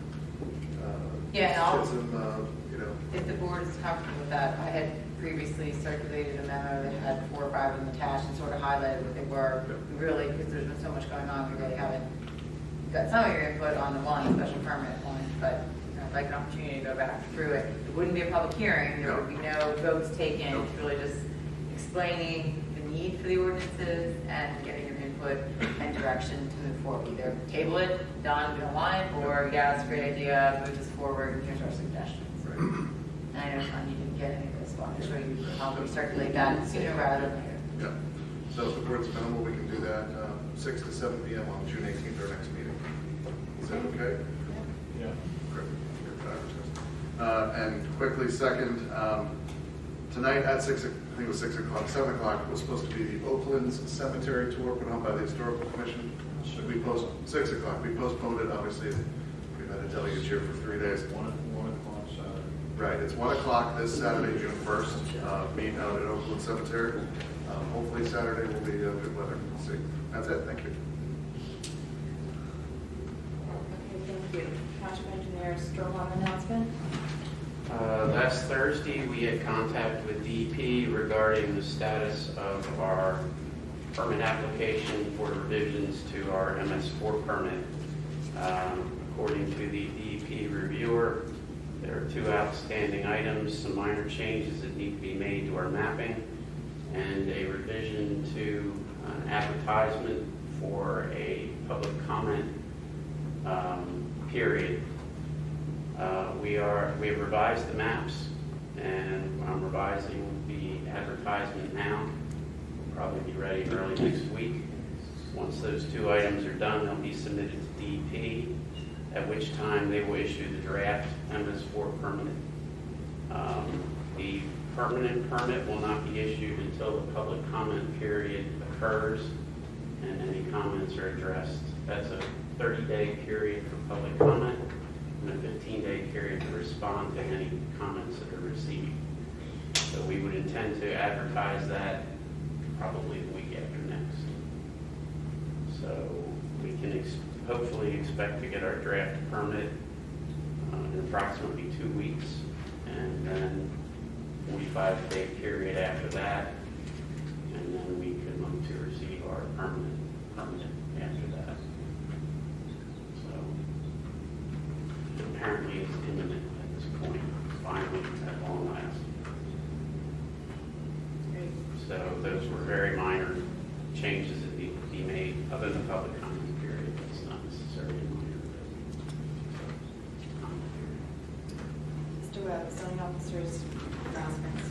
If the board is comfortable with that, I had previously circulated a memo that had 4 or 5 of them attached and sort of highlighted what they were. We really, because there's been so much going on, we really haven't got some of your input on the one special permit one, but I'd like an opportunity to go back through it. It wouldn't be a public hearing, there would be no votes taken, it's really just explaining the need for the ordinances and getting your input and direction to move forward. Either table it, done, we don't want it, or yeah, it's a great idea, move this forward, and here's our suggestions. And I know, Sean, you didn't get any of this, but I'm sure you probably circulate that sooner rather than later. Yeah. So if the board's amenable, we can do that 6 to 7 p.m. on June 18th, our next meeting. Is that okay? Yeah. Great. And quickly, second, tonight at 6, I think it was 6 o'clock, 7 o'clock, was supposed to be the Oakland's Cemetery Tour put on by the Historical Commission. We 6 o'clock. We postponed it, obviously. We've had a delegate here for 3 days. 1 o'clock Saturday. Right, it's 1 o'clock this Saturday, June 1st, meet out at Oakland Cemetery. Hopefully Saturday will be good weather. We'll see. That's it. Thank you. Okay, thank you. Township engineer, stormwater announcement? Last Thursday, we had contact with DEP regarding the status of our permit application for revisions to our MS4 permit. According to the DEP reviewer, there are 2 outstanding items, some minor changes that need to be made to our mapping, and a revision to an advertisement for a public comment period. We have revised the maps, and I'm revising the advertisement now. We'll probably be ready early next week. Once those 2 items are done, they'll be submitted to DEP, at which time they will issue the draft MS4 permit. The permanent permit will not be issued until the public comment period occurs and any comments are addressed. That's a 30-day period for public comment and a 15-day period to respond to any comments that are received. So we would intend to advertise that probably the week after next. So we can hopefully expect to get our draft permit in approximately 2 weeks, and then 45-day period after that, and then we can look to receive our permanent permit after that. So apparently it's imminent at this point, finally, at long last. So those were very minor changes that need to be made, other than the public comment period. That's not necessarily minor. Mr. Webb, zoning officer's announcements.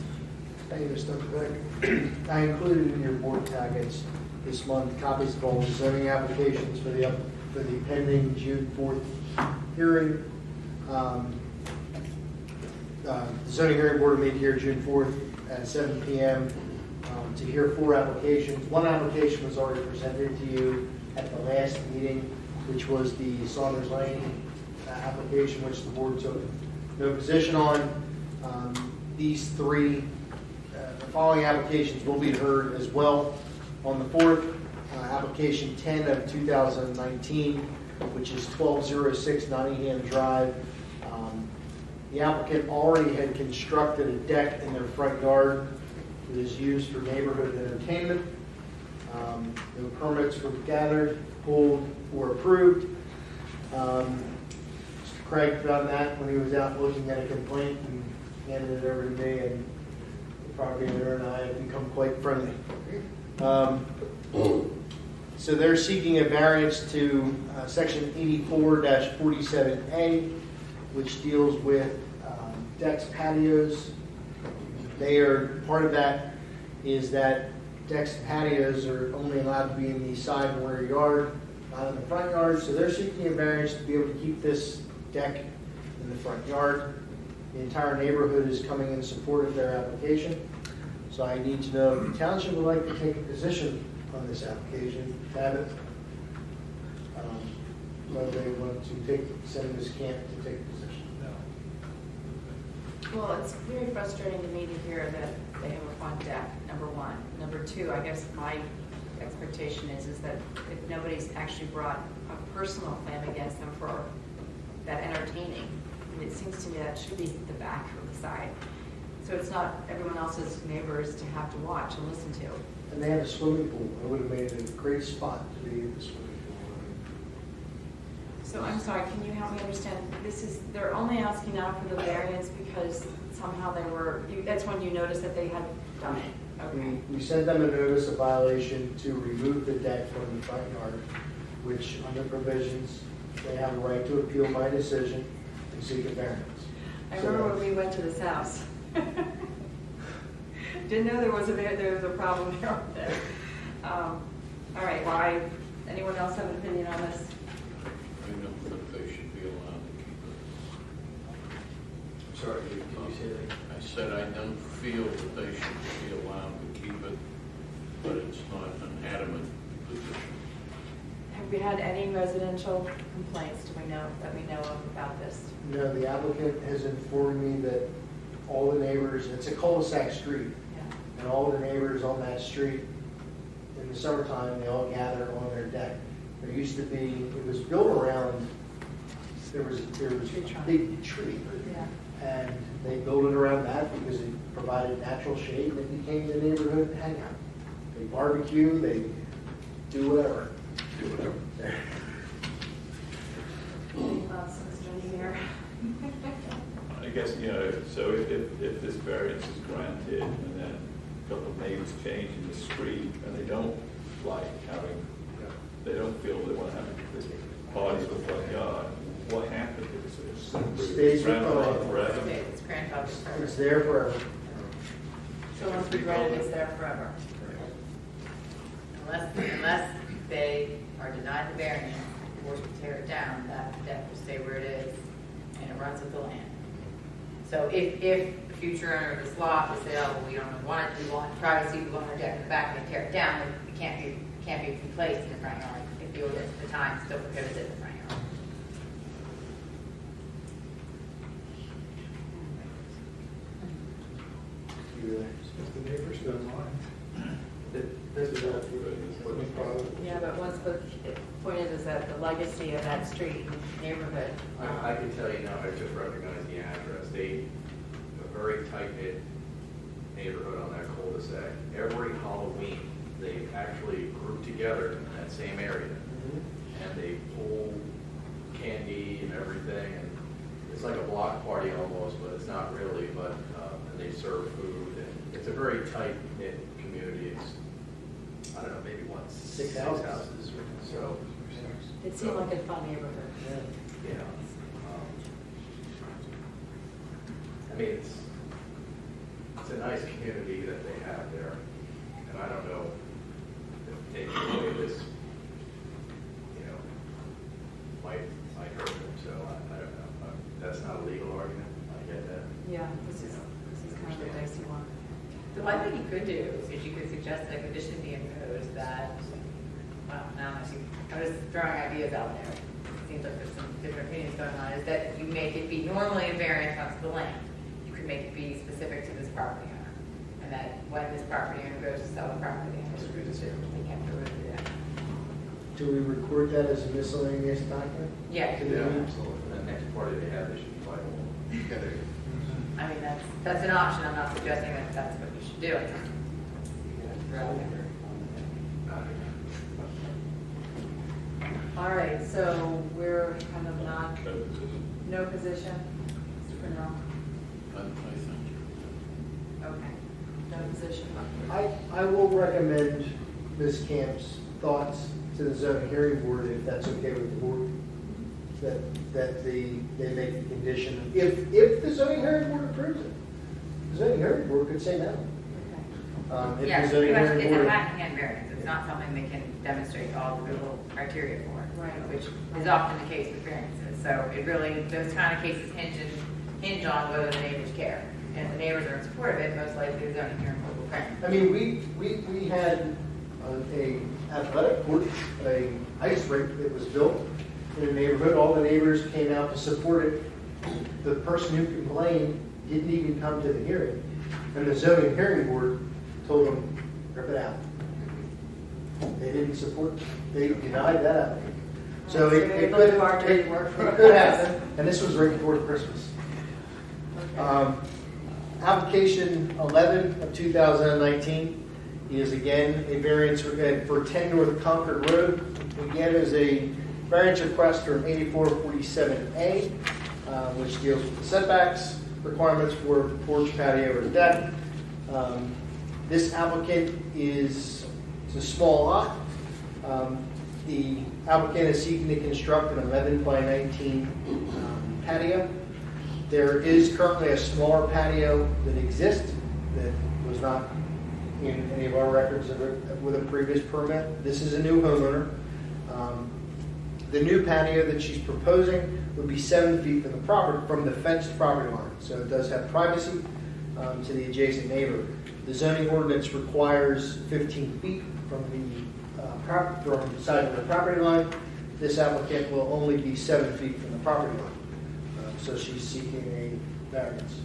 Thank you, Mr. Beck. I included in your board packets this month copies of all the zoning applications for the pending June 4th hearing. The zoning hearing board will meet here June 4th at 7 p.m. To hear 4 applications. 1 application was already presented to you at the last meeting, which was the Saunders Lane application, which the board took no position on. These 3, the following applications will be heard as well on the 4th. Application 10 of 2019, which is 1206 Nottingham Drive. The applicant already had constructed a deck in their front yard It is used for neighborhood entertainment. No permits were gathered, pulled, or approved. Mr. Craig found that when he was out looking at a complaint and handed it over to me, and the property owner and I have become quite friendly. So they're seeking a variance to section 84-47A, which deals with decks, patios. Part of that is that decks and patios are only allowed to be in the side and rear yard, not in the front yard. So they're seeking a variance to be able to keep this deck in the front yard. The entire neighborhood is coming in support of their application. So I need to know if the township would like to take a position on this application, have it, whether they want to send Ms. Camp to take a position. Well, it's very frustrating to me to hear that they have a front deck, number one. Number two, I guess my expectation is that if nobody's actually brought a personal claim against them for that entertaining, it seems to me that should be the back or the side. So it's not everyone else's neighbors to have to watch and listen to. And they have a swimming pool. It would have made it a great spot to be in the swimming pool. So I'm sorry, can you help me understand? They're only asking now for the variance because somehow that's when you noticed that they had done it. Okay. We sent them a notice of violation to remove the deck from the front yard, which under provisions, they have a right to appeal my decision and seek a variance. I remember when we went to this house. Didn't know there was a problem there. All right, well, anyone else have an opinion on this? I don't think they should be allowed to keep it. Sorry, can you say that? I said I don't feel that they should be allowed to keep it, but it's not an adamant position. Have we had any residential complaints that we know of about this? No, the applicant has informed me that all the neighbors, it's a cul-de-sac street, and all the neighbors on that street, in the summertime, they all gather on their deck. There used to be, it was built around, there was a big tree. Yeah. And they built it around that because it provided natural shade, and it became the neighborhood hangout. They barbecue, they do whatever. Mr. Engineer? I guess, so if this variance is granted and then a couple of neighbors change in the street and they don't like they don't feel they want to have this party in the front yard, what happens? Stays with the It's grandfathered forever. It's there forever. So once we grant it, it's there forever. Unless they are denied the variance, forced to tear it down, that deck will stay where it is, and it runs with the land. So if the future owner of this lot would say, oh, well, we don't want it, we want privacy, we want our deck in the back, and tear it down, then it can't be replaced in the front yard if the ordinance at the time still prohibits it in the front yard. If the neighbors don't mind. Yeah, but once the point is that the legacy of that street and neighborhood. I can tell you now, I just recognize the address. A very tight-knit neighborhood on that cul-de-sac. Every Halloween, they actually group together in that same area. And they pull candy and everything. And it's like a block party almost, but it's not really. But and they serve food. And it's a very tight-knit community. It's, I don't know, maybe six houses. So It seemed like a fun neighborhood. yeah. I mean, it's a nice community that they have there, and I don't know if taking away this, might hurt them. So I don't know. That's not a legal argument. I get that. Yeah, this is kind of a dicey one. The one thing you could do is you could suggest that a condition be imposed that, well, now I'm just throwing ideas out there. It seems like there's some different opinions going on, is that you make it be normally a variance onto the land. You could make it be specific to this property owner. And that when this property owner goes to sell the property, they can't go into that. Do we record that as a miscellaneous document? Yeah. Absolutely. The next party they have, they should be viable. I mean, that's an option. I'm not suggesting that that's what you should do. All right, so we're kind of not, no position, Mr. Monroe? I think. Okay, no position. I will recommend Ms. Camp's thoughts to the zoning hearing board, if that's okay with the board, that they make the condition, if the zoning hearing board approves it. The zoning hearing board could say no. If Yes, the zoning pretty much, hearing it's a board- hand variance, it's not something they can demonstrate all the little criteria for, Right. which is often the case with variances. So it really, those kind of cases hinge on whether the neighbors care. And if the neighbors are in support of it, most likely the zoning hearing board will grant. I mean, we had a athletic court, a ice rink that was built in a neighborhood. All the neighbors came out to support it. The person who complained didn't even come to the hearing. And the zoning hearing board told them, rip it out. They didn't support, they denied that application. So So it they could, do our dirty work for it could us. happen, and this was right before Christmas. Okay. Application 11 of 2019 is again a variance for 10 North Concord Road. Again, is a variance request from 8447A, which deals with the setbacks requirements for porch, patio, or deck. This applicant it's a small lot. The applicant is seeking to construct an 11 by 19 patio. There is currently a smaller patio that exists that was not in any of our records with a previous permit. This is a new homeowner. The new patio that she's proposing would be 7 feet from the property, from the fenced property line. So it does have privacy to the adjacent neighbor. The zoning ordinance requires 15 feet from the side of the property line. This applicant will only be 7 feet from the property line. So she's seeking a variance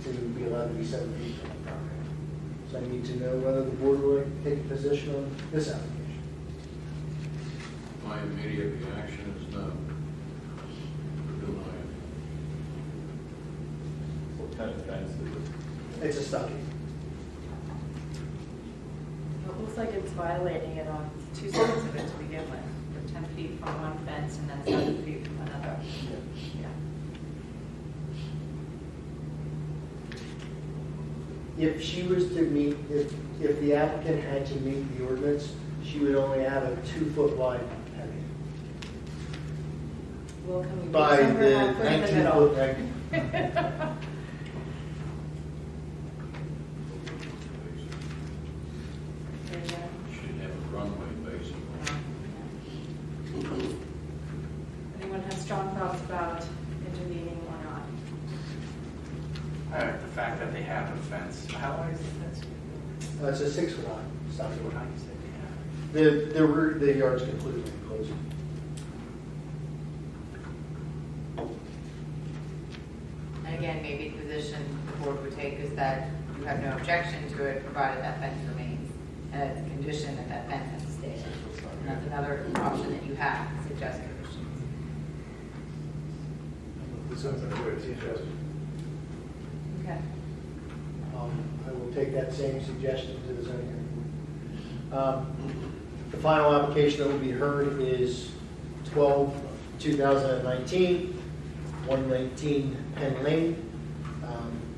to be allowed to be 7 feet from the property line. So I need to know whether the board will take a position on this application. My immediate reaction is no. Deny What kind of fence is it? It's a stockade. It looks like it's violating it on two sides of it to begin with. We're 10 feet from one fence and then 7 feet from another. Yeah. If she was to meet, if the applicant had to meet the ordinance, she would only have a 2-foot wide patio. Well, can we do By somewhere the halfway in the middle? 19-foot range. should have a runway, basically. Anyone have strong thoughts about intervening or not? The fact that they have a fence, how high is the fence? It's a 6-foot high stockade. What height is it? The yard's completely enclosed. And again, maybe the position the board would take is that you have no objection to it, provided that fence remains. And it's a condition that that fence has to stay. And that's another option that you have, suggest conditions. This sounds like a good suggestion. Okay. I will take that same suggestion to the zoning hearing board. The final application that will be heard is 12/2019, 119 Penn Lane.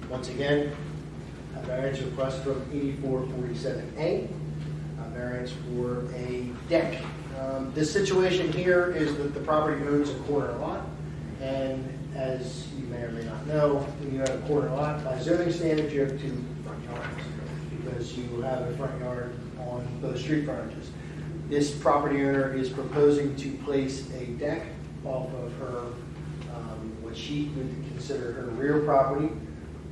Once again, a variance request from 8447A, a variance for a deck. This situation here is that the property owns a corner lot, and as you may or may not know, when you have a corner lot, by zoning standards, you have 2 front yards, because you have a front yard on both street frontages. This property owner is proposing to place a deck off of her, what she would consider her rear property,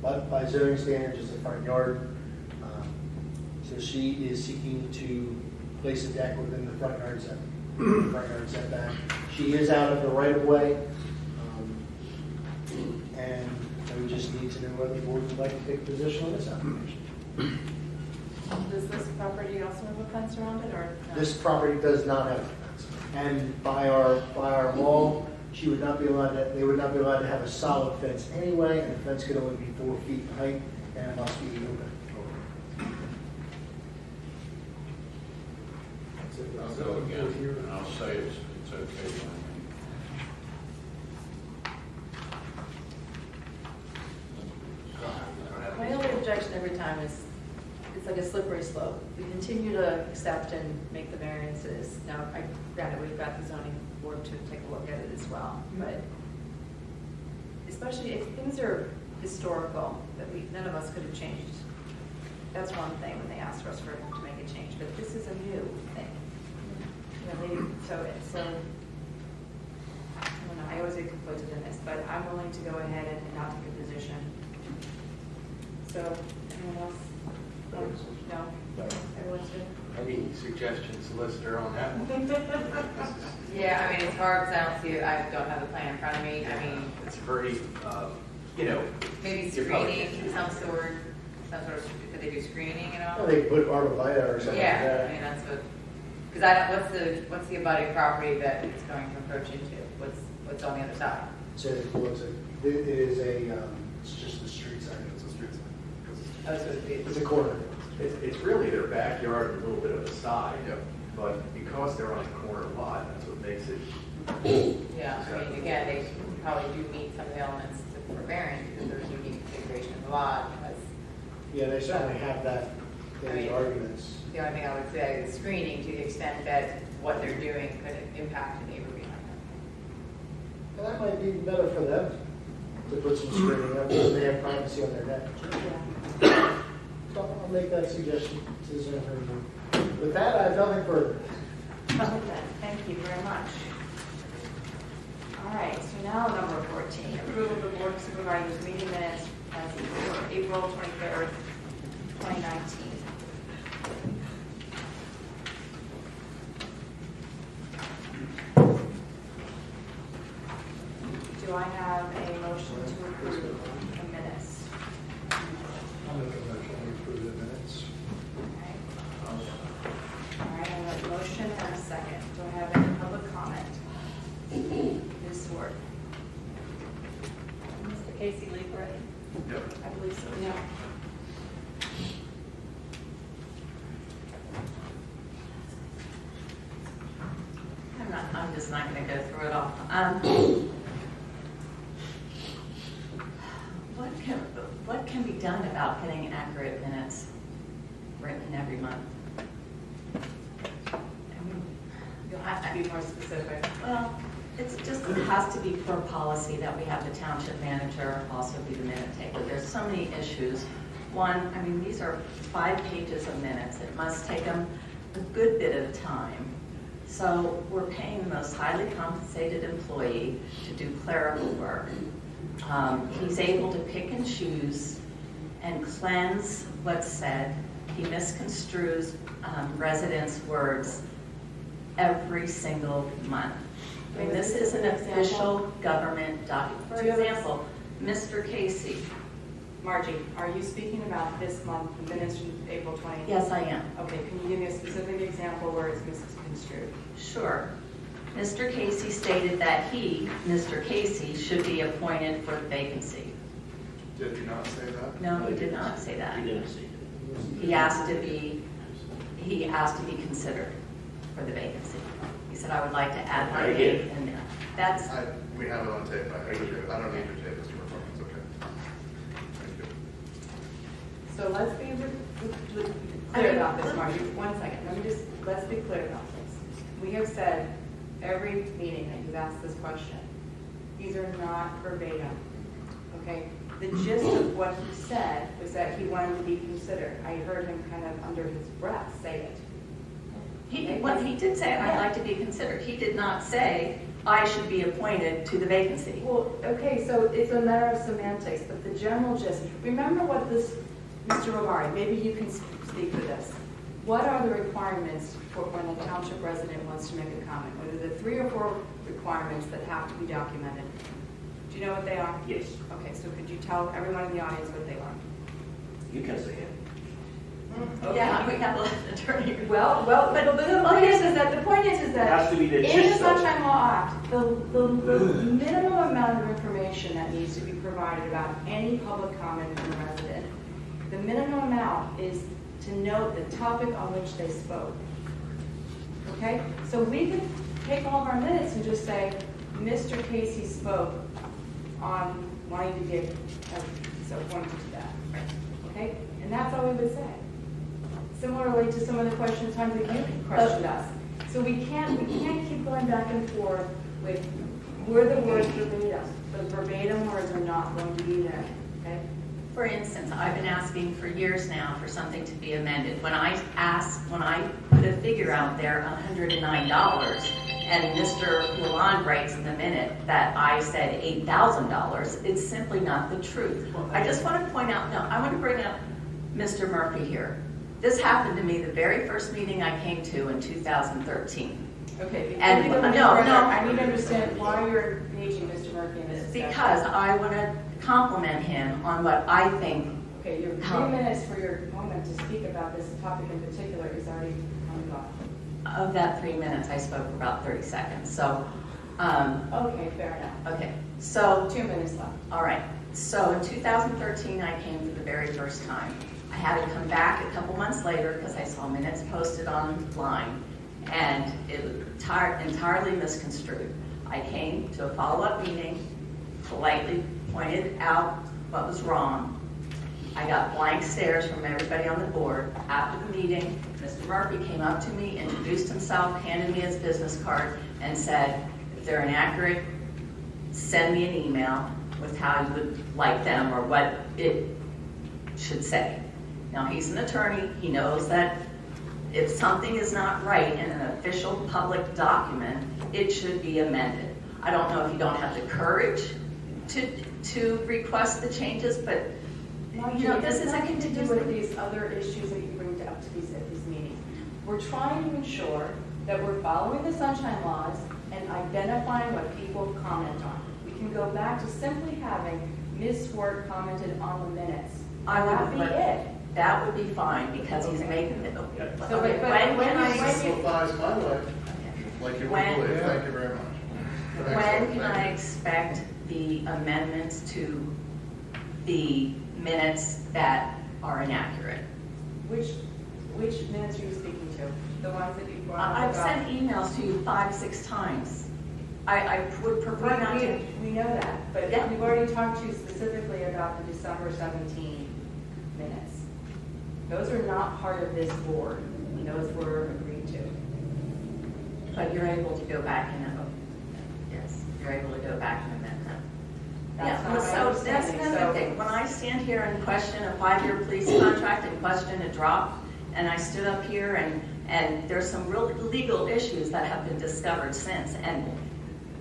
but by zoning standards is a front yard. So she is seeking to place a deck within the front yard setback. She is out of the right of way, and we just need to know whether the board would like to take a position on this application. Does this property also have a fence around it, or? No? This property does not have a fence, and by our law, she would not be allowed to. They would not be allowed to have a solid fence anyway, and the fence could only be 4 feet in height, and it must be open. go again, and I'll say it's okay by me. My only objection every time is, it's like a slippery slope. We continue to accept and make the variances. Now, granted, we've got the zoning board to take a look at it as well, but especially if things are historical, that none of us could have changed. That's one thing when they ask us to make a change, but this is a new thing. You know, so I don't know, I always get conflicted in this, but I'm willing to go ahead and not take a position. So, anyone else? No? Everyone's good? Any suggestions, solicitor, on that one? Yeah, I mean, it's hard because I don't have the plan in front of me. I mean, It's very, maybe you're probably- screening, some sort of, could they do screening and all? Well, they put arborvitae or something like Yeah, that. I mean, that's what, because I don't, what's the abutting property that it's going to approach into? What's on the other side? So it is It's just the street side, it's a street side. Oh, so it's a corner. It's really their backyard and a little bit of a side, but because they're on a corner lot, that's what makes it. Yeah, I mean, again, they probably do meet some of the elements for variance because there's unique configuration of the lot. Yeah, they certainly have that, I mean, those arguments. The only thing I would say is screening to the extent that what they're doing could impact the neighbor behind them. And that might be better for them to put some screening up because they have privacy on their neck. So I'll make that suggestion to the zoning board. With that, I have nothing further. Okay, thank you very much. All right, so now number 14, approval of the Board of Supervisors meeting minutes as of April 23rd, 2019. Do I have a motion to approve the minutes? I'll make a motion to approve the minutes. All right, I have a motion and a second. Do I have any public comment? Ms. Swart? Mr. Casey, leave already? Yep. I believe so, yeah. I'm just not going to go through it all. What can be done about getting accurate minutes written every month? You'll have to be more specific. Well, it has to be per policy that we have the township manager also be the minute taker. There's so many issues. One, I mean, these are 5 pages of minutes. It must take them a good bit of time. So we're paying the most highly compensated employee to do clerical work. He's able to pick and choose and cleanse what's said. He misconstrues residents' words every single month. I mean, this is an official government document. For example, Mr. Casey. Margie, are you speaking about this month, the minutes from April 20th? Yes, I am. Okay, can you give me a specific example where it's misconstrued? Sure. Mr. Casey stated that he, Mr. Casey, should be appointed for the vacancy. Did you not say that? No, he did not say that. He didn't say that. He asked to be considered for the vacancy. He said, I would like to add my name in there. That's, We have it on tape. I don't need your tape, Mr. McCormick, it's okay. Thank you. So let's be clear about this, Margie. 1 second. Let's be clear about this. We have said every meeting that you've asked this question, these are not verbatim, okay? The gist of what he said was that he wanted to be considered. I heard him kind of under his breath say it. he did say, I'd like to be considered. He did not say, I should be appointed to the vacancy. Well, okay, so it's a matter of semantics, but the general gist, remember what this, Mr. Romari, maybe you can speak to this. What are the requirements for when a township resident wants to make a comment? What are the 3 or 4 requirements that have to be documented? Do you know what they are? Yes. Okay, so could you tell everyone in the audience what they are? You can say it. Okay. Yeah, we have an attorney. Well, but the point is that It has to be the in the gist of it. Sunshine Law Act, the minimum amount of information that needs to be provided about any public comment from a resident, the minimum amount is to note the topic on which they spoke. okay? So we could take all of our minutes and just say, Mr. Casey spoke on wanting to give, so wanting to do that, okay? And that's all we would say. Similarly to some of the times that you questioned us. So we can't keep going back and forth with, were the words verbatim? The verbatim words are not going to be there, okay? For instance, I've been asking for years now for something to be amended. When I put a figure out there, $109, and Mr. Lalonde writes in the minute that I said $8,000, it's simply not the truth. I just want to point out, no, I want to bring up Mr. Murphy here. This happened to me the very first meeting I came to in 2013. Okay, and no, I need to understand why you're engaging Mr. Murphy in this discussion. Because I want to compliment him on what I think. Okay, your 3 minutes for your moment to speak about this topic in particular is already gone. Of that 3 minutes, I spoke for about 30 seconds. So, okay, fair enough. Okay, so 2 minutes left. All right. So in 2013, I came for the very first time. I had to come back a couple months later because I saw minutes posted online, and it was entirely misconstrued. I came to a follow-up meeting, politely pointed out what was wrong. I got blank stares from everybody on the board. After the meeting, Mr. Murphy came up to me, introduced himself, handed me his business card, and said, if they're inaccurate, send me an email with how you would like them or what it should say. Now, he's an attorney. He knows that if something is not right in an official public document, it should be amended. I don't know if you don't have the courage to request the changes, but you know, this is nothing to do with these other issues that you bring up to these meetings. We're trying to ensure that we're following the sunshine laws and identifying what people comment on. We can go back to simply having Ms. Swart commented on the minutes. That would be it. That would be fine because he's making it. So, when can I simplifies my life, like you would believe. Thank you very much. When can I expect the amendments to the minutes that are inaccurate? Which minutes are you speaking to? The ones that you brought up? I've sent emails to you 5-6 times. I would prefer not to. We know that, but Yeah. we've already talked to you specifically about the December 17 minutes. Those are not part of this board. Those were agreed to. But you're able to go back and, yes, you're able to go back and amend them. That's not my So that's understanding. another thing. When I stand here and question a 5-year police contract and question a drop, and I stood up here and there's some real legal issues that have been discovered since, and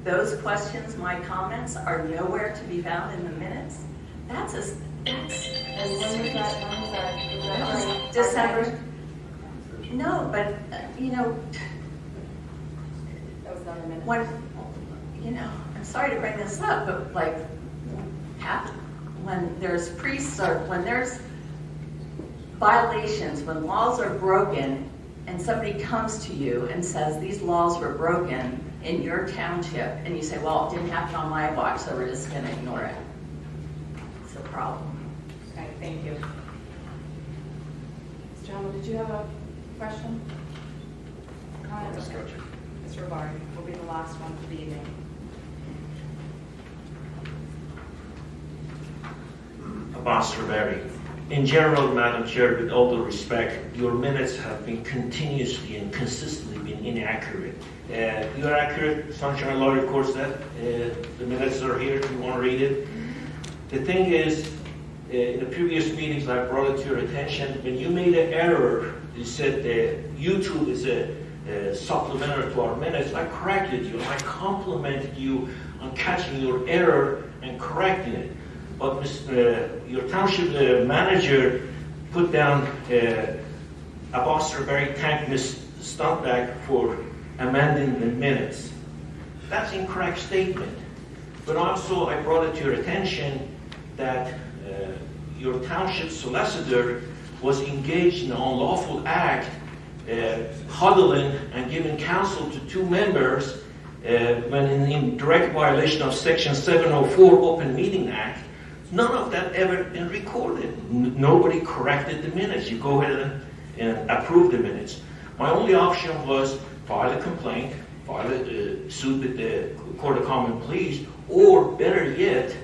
those questions, my comments, are nowhere to be found in the minutes. And when was that? December. No, but, you know, That was not a minute. when, you know, I'm sorry to bring this up, but like, when there's priests or when there's violations, when laws are broken, and somebody comes to you and says, these laws were broken in your township, and you say, well, it didn't happen on my watch, so we're just going to ignore it. It's a problem. Okay, thank you. Mr. Hamel, did you have a question? Comment? Mr. Barney will be the last one for the evening. Ambassador Berry. In general, Madam Chair, with all due respect, your minutes have been continuously and consistently been inaccurate. You are accurate, Sunshine Law records that. The minutes are here if you want to read it. The thing is, in the previous meetings I brought it to your attention, when you made an error, you said YouTube is a supplementary to our minutes. I corrected you, and I complimented you on catching your error and correcting it. But your township manager put down Ambassador Berry thanked Ms. Stumpback for amending the minutes. That's an incorrect statement. But also I brought it to your attention that your township solicitor was engaged in an unlawful act, huddling and giving counsel to 2 members when in direct violation of Section 704 Open Meeting Act. None of that ever been recorded. Nobody corrected the minutes. You go ahead and approve the minutes. My only option was file a complaint, file a suit with the Court of Common Pleas, or better yet,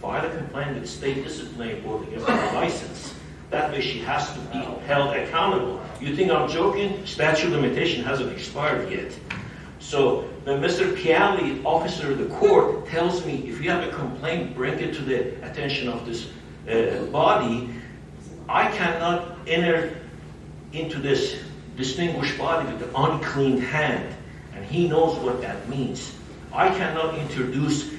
file a complaint with the State Disciplinary Board against her license. That way she has to be held accountable. You think I'm joking? Statute of limitation hasn't expired yet. So when Mr. Piali, officer of the court, tells me if you have a complaint, bring it to the attention of this body, I cannot enter into this distinguished body with an unclean hand. And he knows what that means. I cannot introduce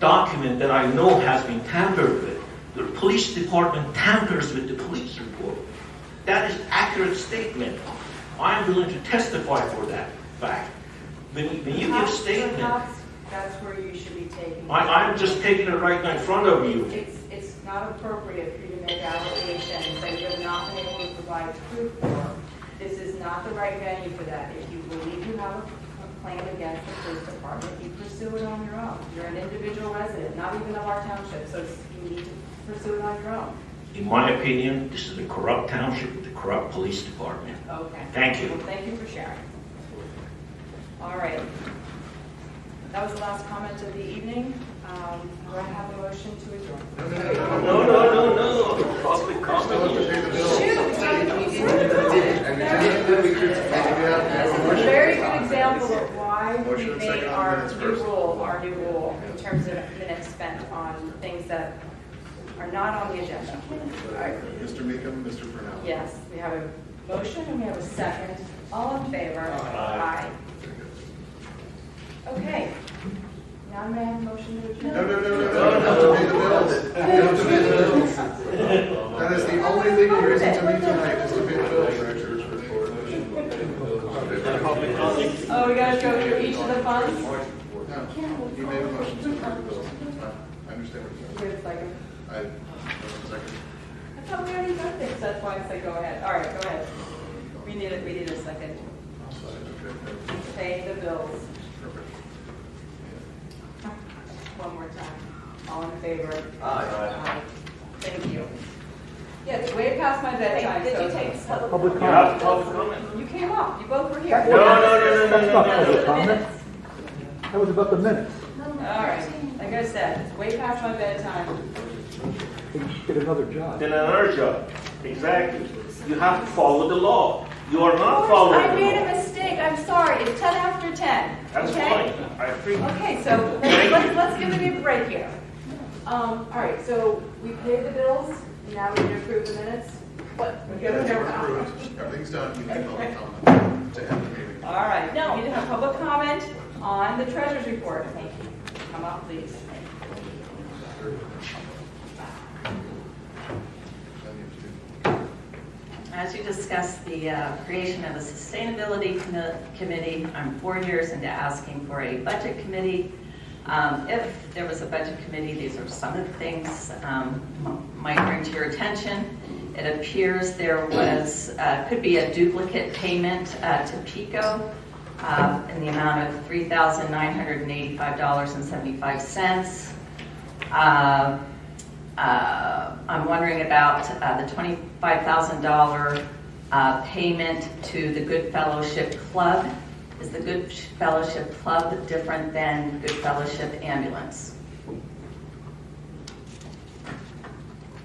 document that I know has been tampered with. The police department tampers with the police report. That is accurate statement. I'm willing to testify for that fact. When you give statement, That's where you should be taking. I'm just taking it right now in front of you. It's not appropriate for you to make allegations that you have not been able to provide proof for. This is not the right venue for that. If you believe you have a claim against the police department, you pursue it on your own. You're an individual resident, not even of our township, so you need to pursue it on your own. In my opinion, this is a corrupt township with a corrupt police department. Okay. Thank you. Well, thank you for sharing. All right. That was the last comment of the evening. Do I have a motion to adjourn? No. Public comment. That's a very good example of why we made our new rule in terms of minutes spent on things that are not on the agenda. Mr. Meekum, Mr. Brunel. Yes, we have a motion and we have a second. All in favor? Aye. Okay. Now may I have a motion to adjourn? No. Pay the bills. You have to pay the bills. That is the only legal reason to meet tonight, is to pay the bills. Oh, we gotta go through each of the funds? No, you made a motion to pay the bills. It's fine. I understand what you're saying. Wait a second. Second. I thought we already done things, that's why I said go ahead. All right, go ahead. We need a second. Pay the bills. One more time. All in favor? Aye. Thank you. Yeah, it's way past my bedtime. Did you so- take Public comment. You came up, you both were here. No. That's not public comment. That was about the minutes. All right, like I said, it's way past my bedtime. You should get another job. Then another job. Exactly. You have to follow the law. You are not following I the made a law. mistake, I'm sorry, it's 10 after 10. That's okay? fine. I agree. Okay, so let's give it a break here. All right, so we paid the bills, now we need to approve the minutes. What? Everything's done, you need public comment to end the meeting. All right, no, we need to have public comment on the treasurer's report. Thank you. Come up, please. As you discussed the creation of a sustainability committee, I'm 4 years into asking for a budget committee. If there was a budget committee, these are some of the things might bring to your attention. It appears there was, could be a duplicate payment to PICO in the amount of $3,985.75. I'm wondering about the $25,000 payment to the Good Fellowship Club. Is the Good Fellowship Club different than Good Fellowship Ambulance?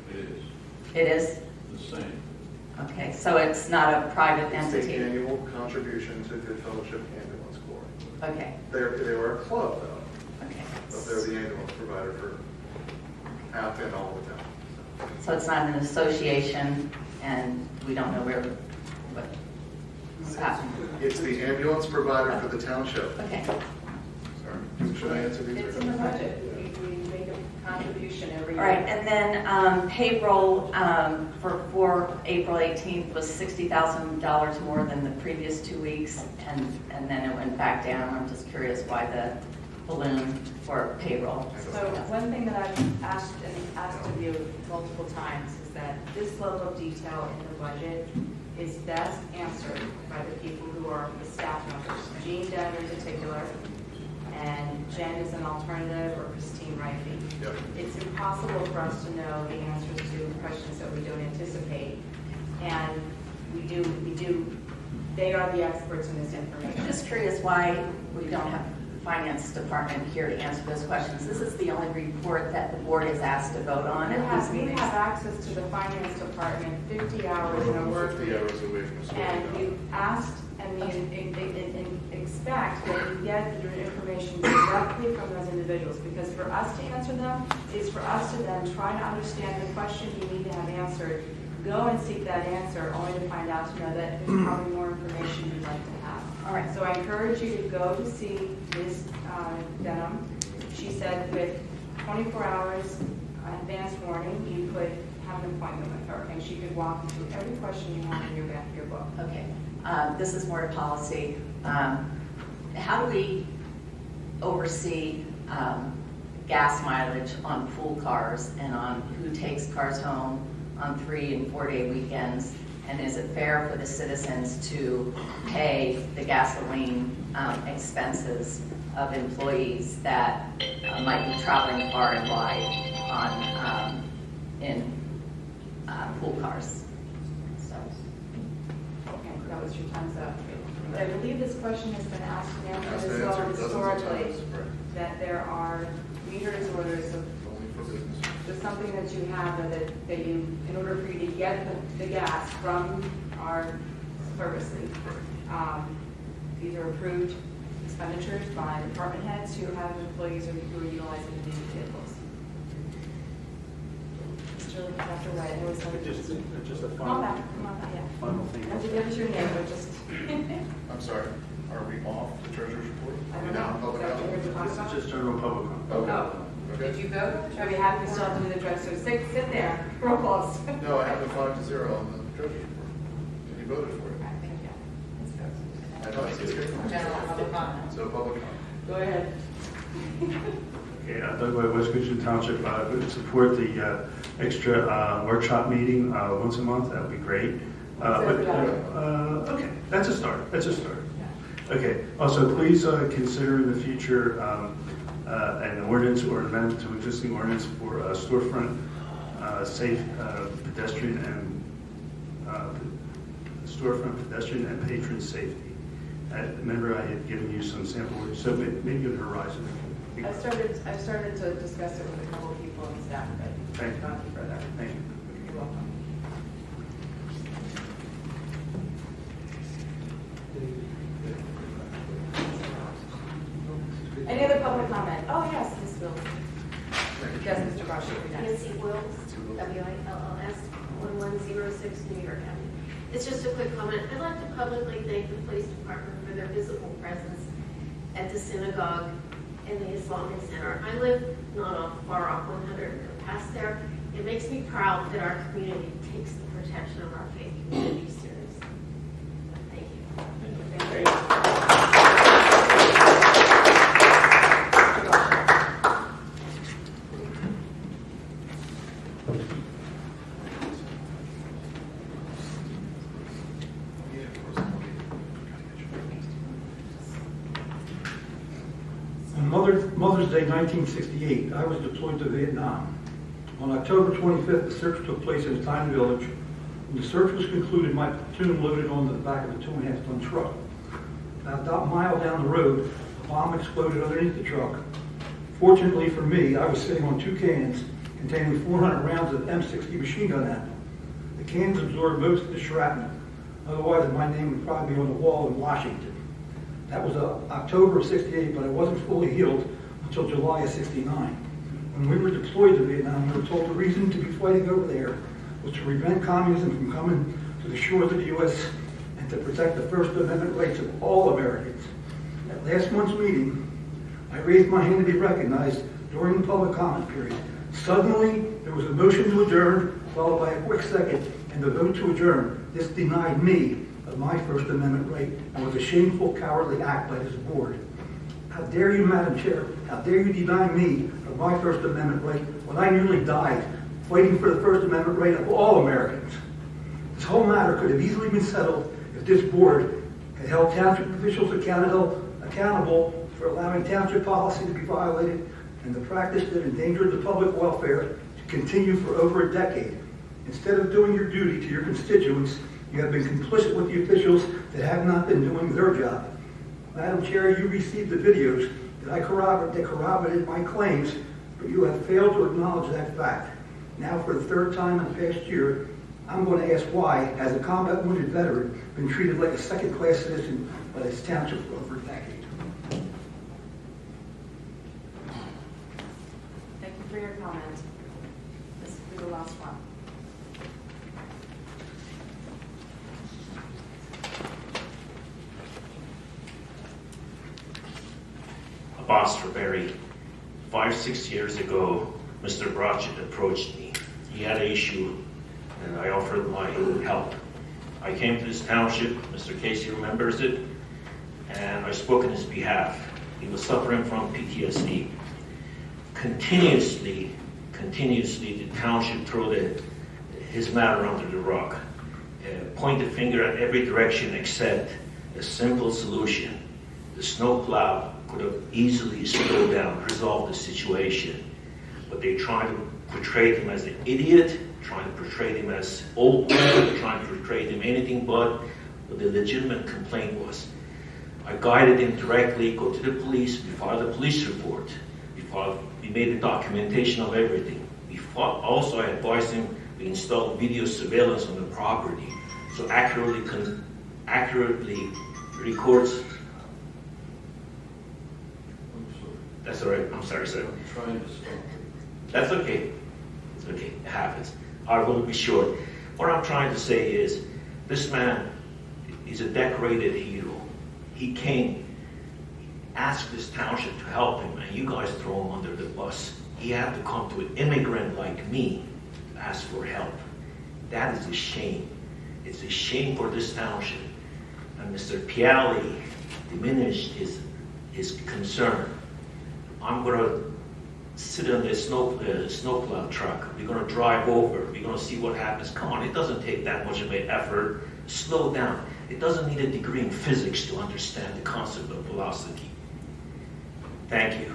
It is It is? the same. Okay, so it's not a private It's the entity? annual contribution to Good Fellowship Ambulance Corps. Okay, They were a club though, okay. but they're the ambulance provider for half and all of the town. So it's not an association, and we don't know what's happening? It's the ambulance provider for the township. Okay. Sorry, should I answer these? It's in the budget. We make a contribution every year. All right, and then payroll for April 18th was $60,000 more than the previous 2 weeks, and then it went back down. I'm just curious why the balloon for payroll. So one thing that I've asked of you multiple times is that this level of detail in the budget is best answered by the people who are the staff members. Jean Dunn in particular, and Jen is an alternative, or Christine Reify. Yep. It's impossible for us to know the answers to questions that we don't anticipate. And we do they are the experts in this information. I'm just curious why we don't have the finance department here to answer those questions. This is the only report that the board is asked to vote on at these We meetings. have access to the finance department 50 hours in a work 50 week. hours a week. And you asked and expect that you get the information directly from those individuals, because for us to answer them is for us to then try to understand the question you need to have answered, go and seek that answer, only to find out to know that there's probably more information you'd like to have. All right. So I encourage you to go to see Ms. Denham. She said with 24 hours advance warning, you could have an appointment with her, and she could walk you through every question you have in your book. Okay. This is more to policy. How do we oversee gas mileage on pool cars and on who takes cars home on 3- and 4-day weekends? And is it fair for the citizens to pay the gasoline expenses of employees that might be traveling far and wide on in pool cars? So. Okay, that was your time's up. I believe this question has been asked and answered Asked and as well answered dozens of historically, times, right. that there are meters or there's something that you have that you, in order for you to get the gas from our services. These are approved expenditures by department heads who have employees who are utilizing these vehicles. Mr. Dr. White, I always have Just a come on back, yeah. final thing. And to give us your name, but just. I'm sorry, are we off the treasurer's report? I don't Now, know. public Is that what you're comment? talking about? Just general public comment. Okay. Did you vote? Are we happy to still have to do the treasurer? So sit there, roll calls. No, I have the 5-0 on the treasurer's report. And you voted for it. I think, yeah. I know, it's good. General public comment. So public comment. Go ahead. Okay, Doug White, West Goshen Township, would support the extra workshop meeting once a month. That would be great. Okay, that's a start. That's a start. Okay. Also, please consider in the future an ordinance or amendment to existing ordinance for storefront safe pedestrian and patron safety. Remember, I had given you some sample, so maybe on the horizon. I've started to discuss it with a couple of people on staff, but Thank you. not further. Thank you. You're welcome. Any other public comment? Oh, yes, Ms. Wills. Yes, Mr. Rush. Nancy Wills, WILLS, 1106 New York Avenue. It's just a quick comment. I'd like to publicly thank the police department for their visible presence at the synagogue and the Islamic Center. I live not far off 100 and go past there. It makes me proud that our community takes the protection of our faith community seriously. Thank you. Thank you. On Mother's Day 1968, I was deployed to Vietnam. On October 25th, the search took place in Stein Village. When the search was concluded, my platoon loaded onto the back of a 2.5-ton truck. About a mile down the road, a bomb exploded underneath the truck. Fortunately for me, I was sitting on 2 cannons containing 400 rounds of M60 machine gun ammo. The cannons absorbed most of the shrapnel. Otherwise, my name would probably be on the wall in Washington. That was October of '68, but I wasn't fully healed until July of '69. When we were deployed to Vietnam, we were told the reason to be fighting over there was to prevent communism from coming to the shores of the U.S. and to protect the First Amendment rights of all Americans. At last month's meeting, I raised my hand to be recognized during the public comment period. Suddenly, there was a motion to adjourn, followed by a quick second, and the vote to adjourn. This denied me of my First Amendment right and was a shameful, cowardly act by this board. How dare you, Madam Chair, how dare you deny me of my First Amendment right when I nearly died fighting for the First Amendment right of all Americans? This whole matter could have easily been settled if this board had held township officials accountable for allowing township policy to be violated and the practice that endangered the public welfare to continue for over a decade. Instead of doing your duty to your constituents You have been complicit with the officials that have not been doing their job. Madam Chair, you received the videos that corroborated my claims, but you have failed to acknowledge that fact. Now, for the third time in the past year, I'm going to ask why, as a combat wounded veteran, been treated like a second-class citizen by this township for over a decade. Thank you for your comment. This will be the last one. Foster Berry, 5-6 years ago, Mr. Brotchett approached me. He had an issue, and I offered my help. I came to this township, Mr. Casey remembers it, and I spoke on his behalf. He was suffering from PTSD. Continuously, the township threw his matter under the rug, point the finger at every direction except a simple solution. The snowplow could have easily slowed down, resolved the situation. But they tried to portray him as an idiot, trying to portray him as old, trying to portray him anything but what the legitimate complaint was. I guided him directly, go to the police, we filed a police report, we made the documentation of everything. Also, I advised him we installed video surveillance on the property, so accurately records. That's all right. I'm sorry, sir. I'm trying to stop. That's okay. It's okay. It happens. I will be short. What I'm trying to say is, this man is a decorated hero. He came, asked this township to help him, and you guys throw him under the bus. He had to come to an immigrant like me to ask for help. That is a shame. It's a shame for this township. And Mr. Piali diminished his concern. I'm going to sit on this snowplow truck. We're going to drive over. We're going to see what happens. Come on, it doesn't take that much of an effort. Slow down. It doesn't need a degree in physics to understand the concept of velocity. Thank you.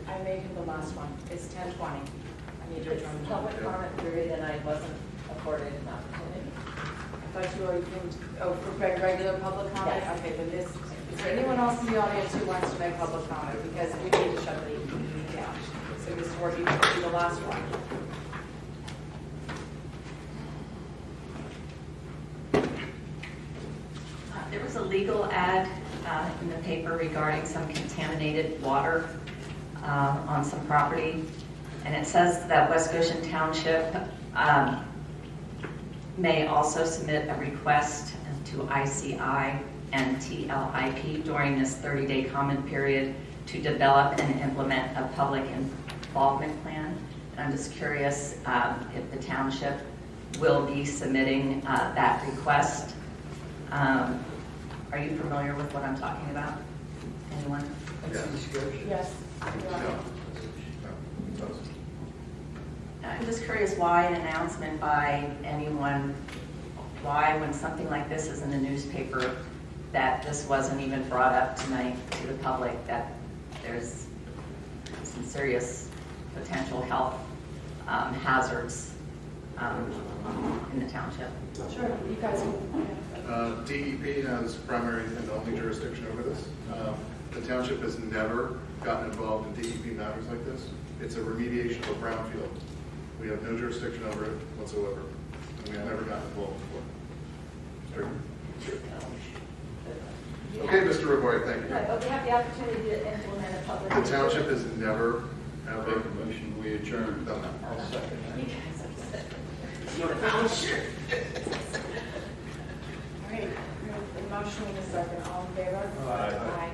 I made him the last one. It's 10:20. I need to adjourn. It's public comment period, and I wasn't afforded an opportunity. I thought you already came for regular public comment? Yes. Okay, but is there anyone else in the audience who wants to make public comment? Because we need to shut the meeting down. So Ms. Ward, you will be the last one. There was a legal ad in the paper regarding some contaminated water on some property, and it says that West Goshen Township may also submit a request to ICI and TLIP during this 30-day comment period to develop and implement a public involvement plan. And I'm just curious if the township will be submitting that request. Are you familiar with what I'm talking about? Anyone? Yes. I'm just curious why an announcement by anyone, why when something like this is in the newspaper, that this wasn't even brought up tonight to the public, that there's some serious potential health hazards in the township. Sure, you guys. DEP has primary and only jurisdiction over this. The township has never gotten involved in DEP matters like this. It's a remediation of a brownfield. We have no jurisdiction over it whatsoever. And we have never gotten involved before. Okay, Mr. Riboy, thank you. But we have the opportunity to implement a public. The township has never, ever. Make a motion, we adjourn. Done that. I'll second that. You guys are All right, the motion in a second. All in favor? Aye. Aye.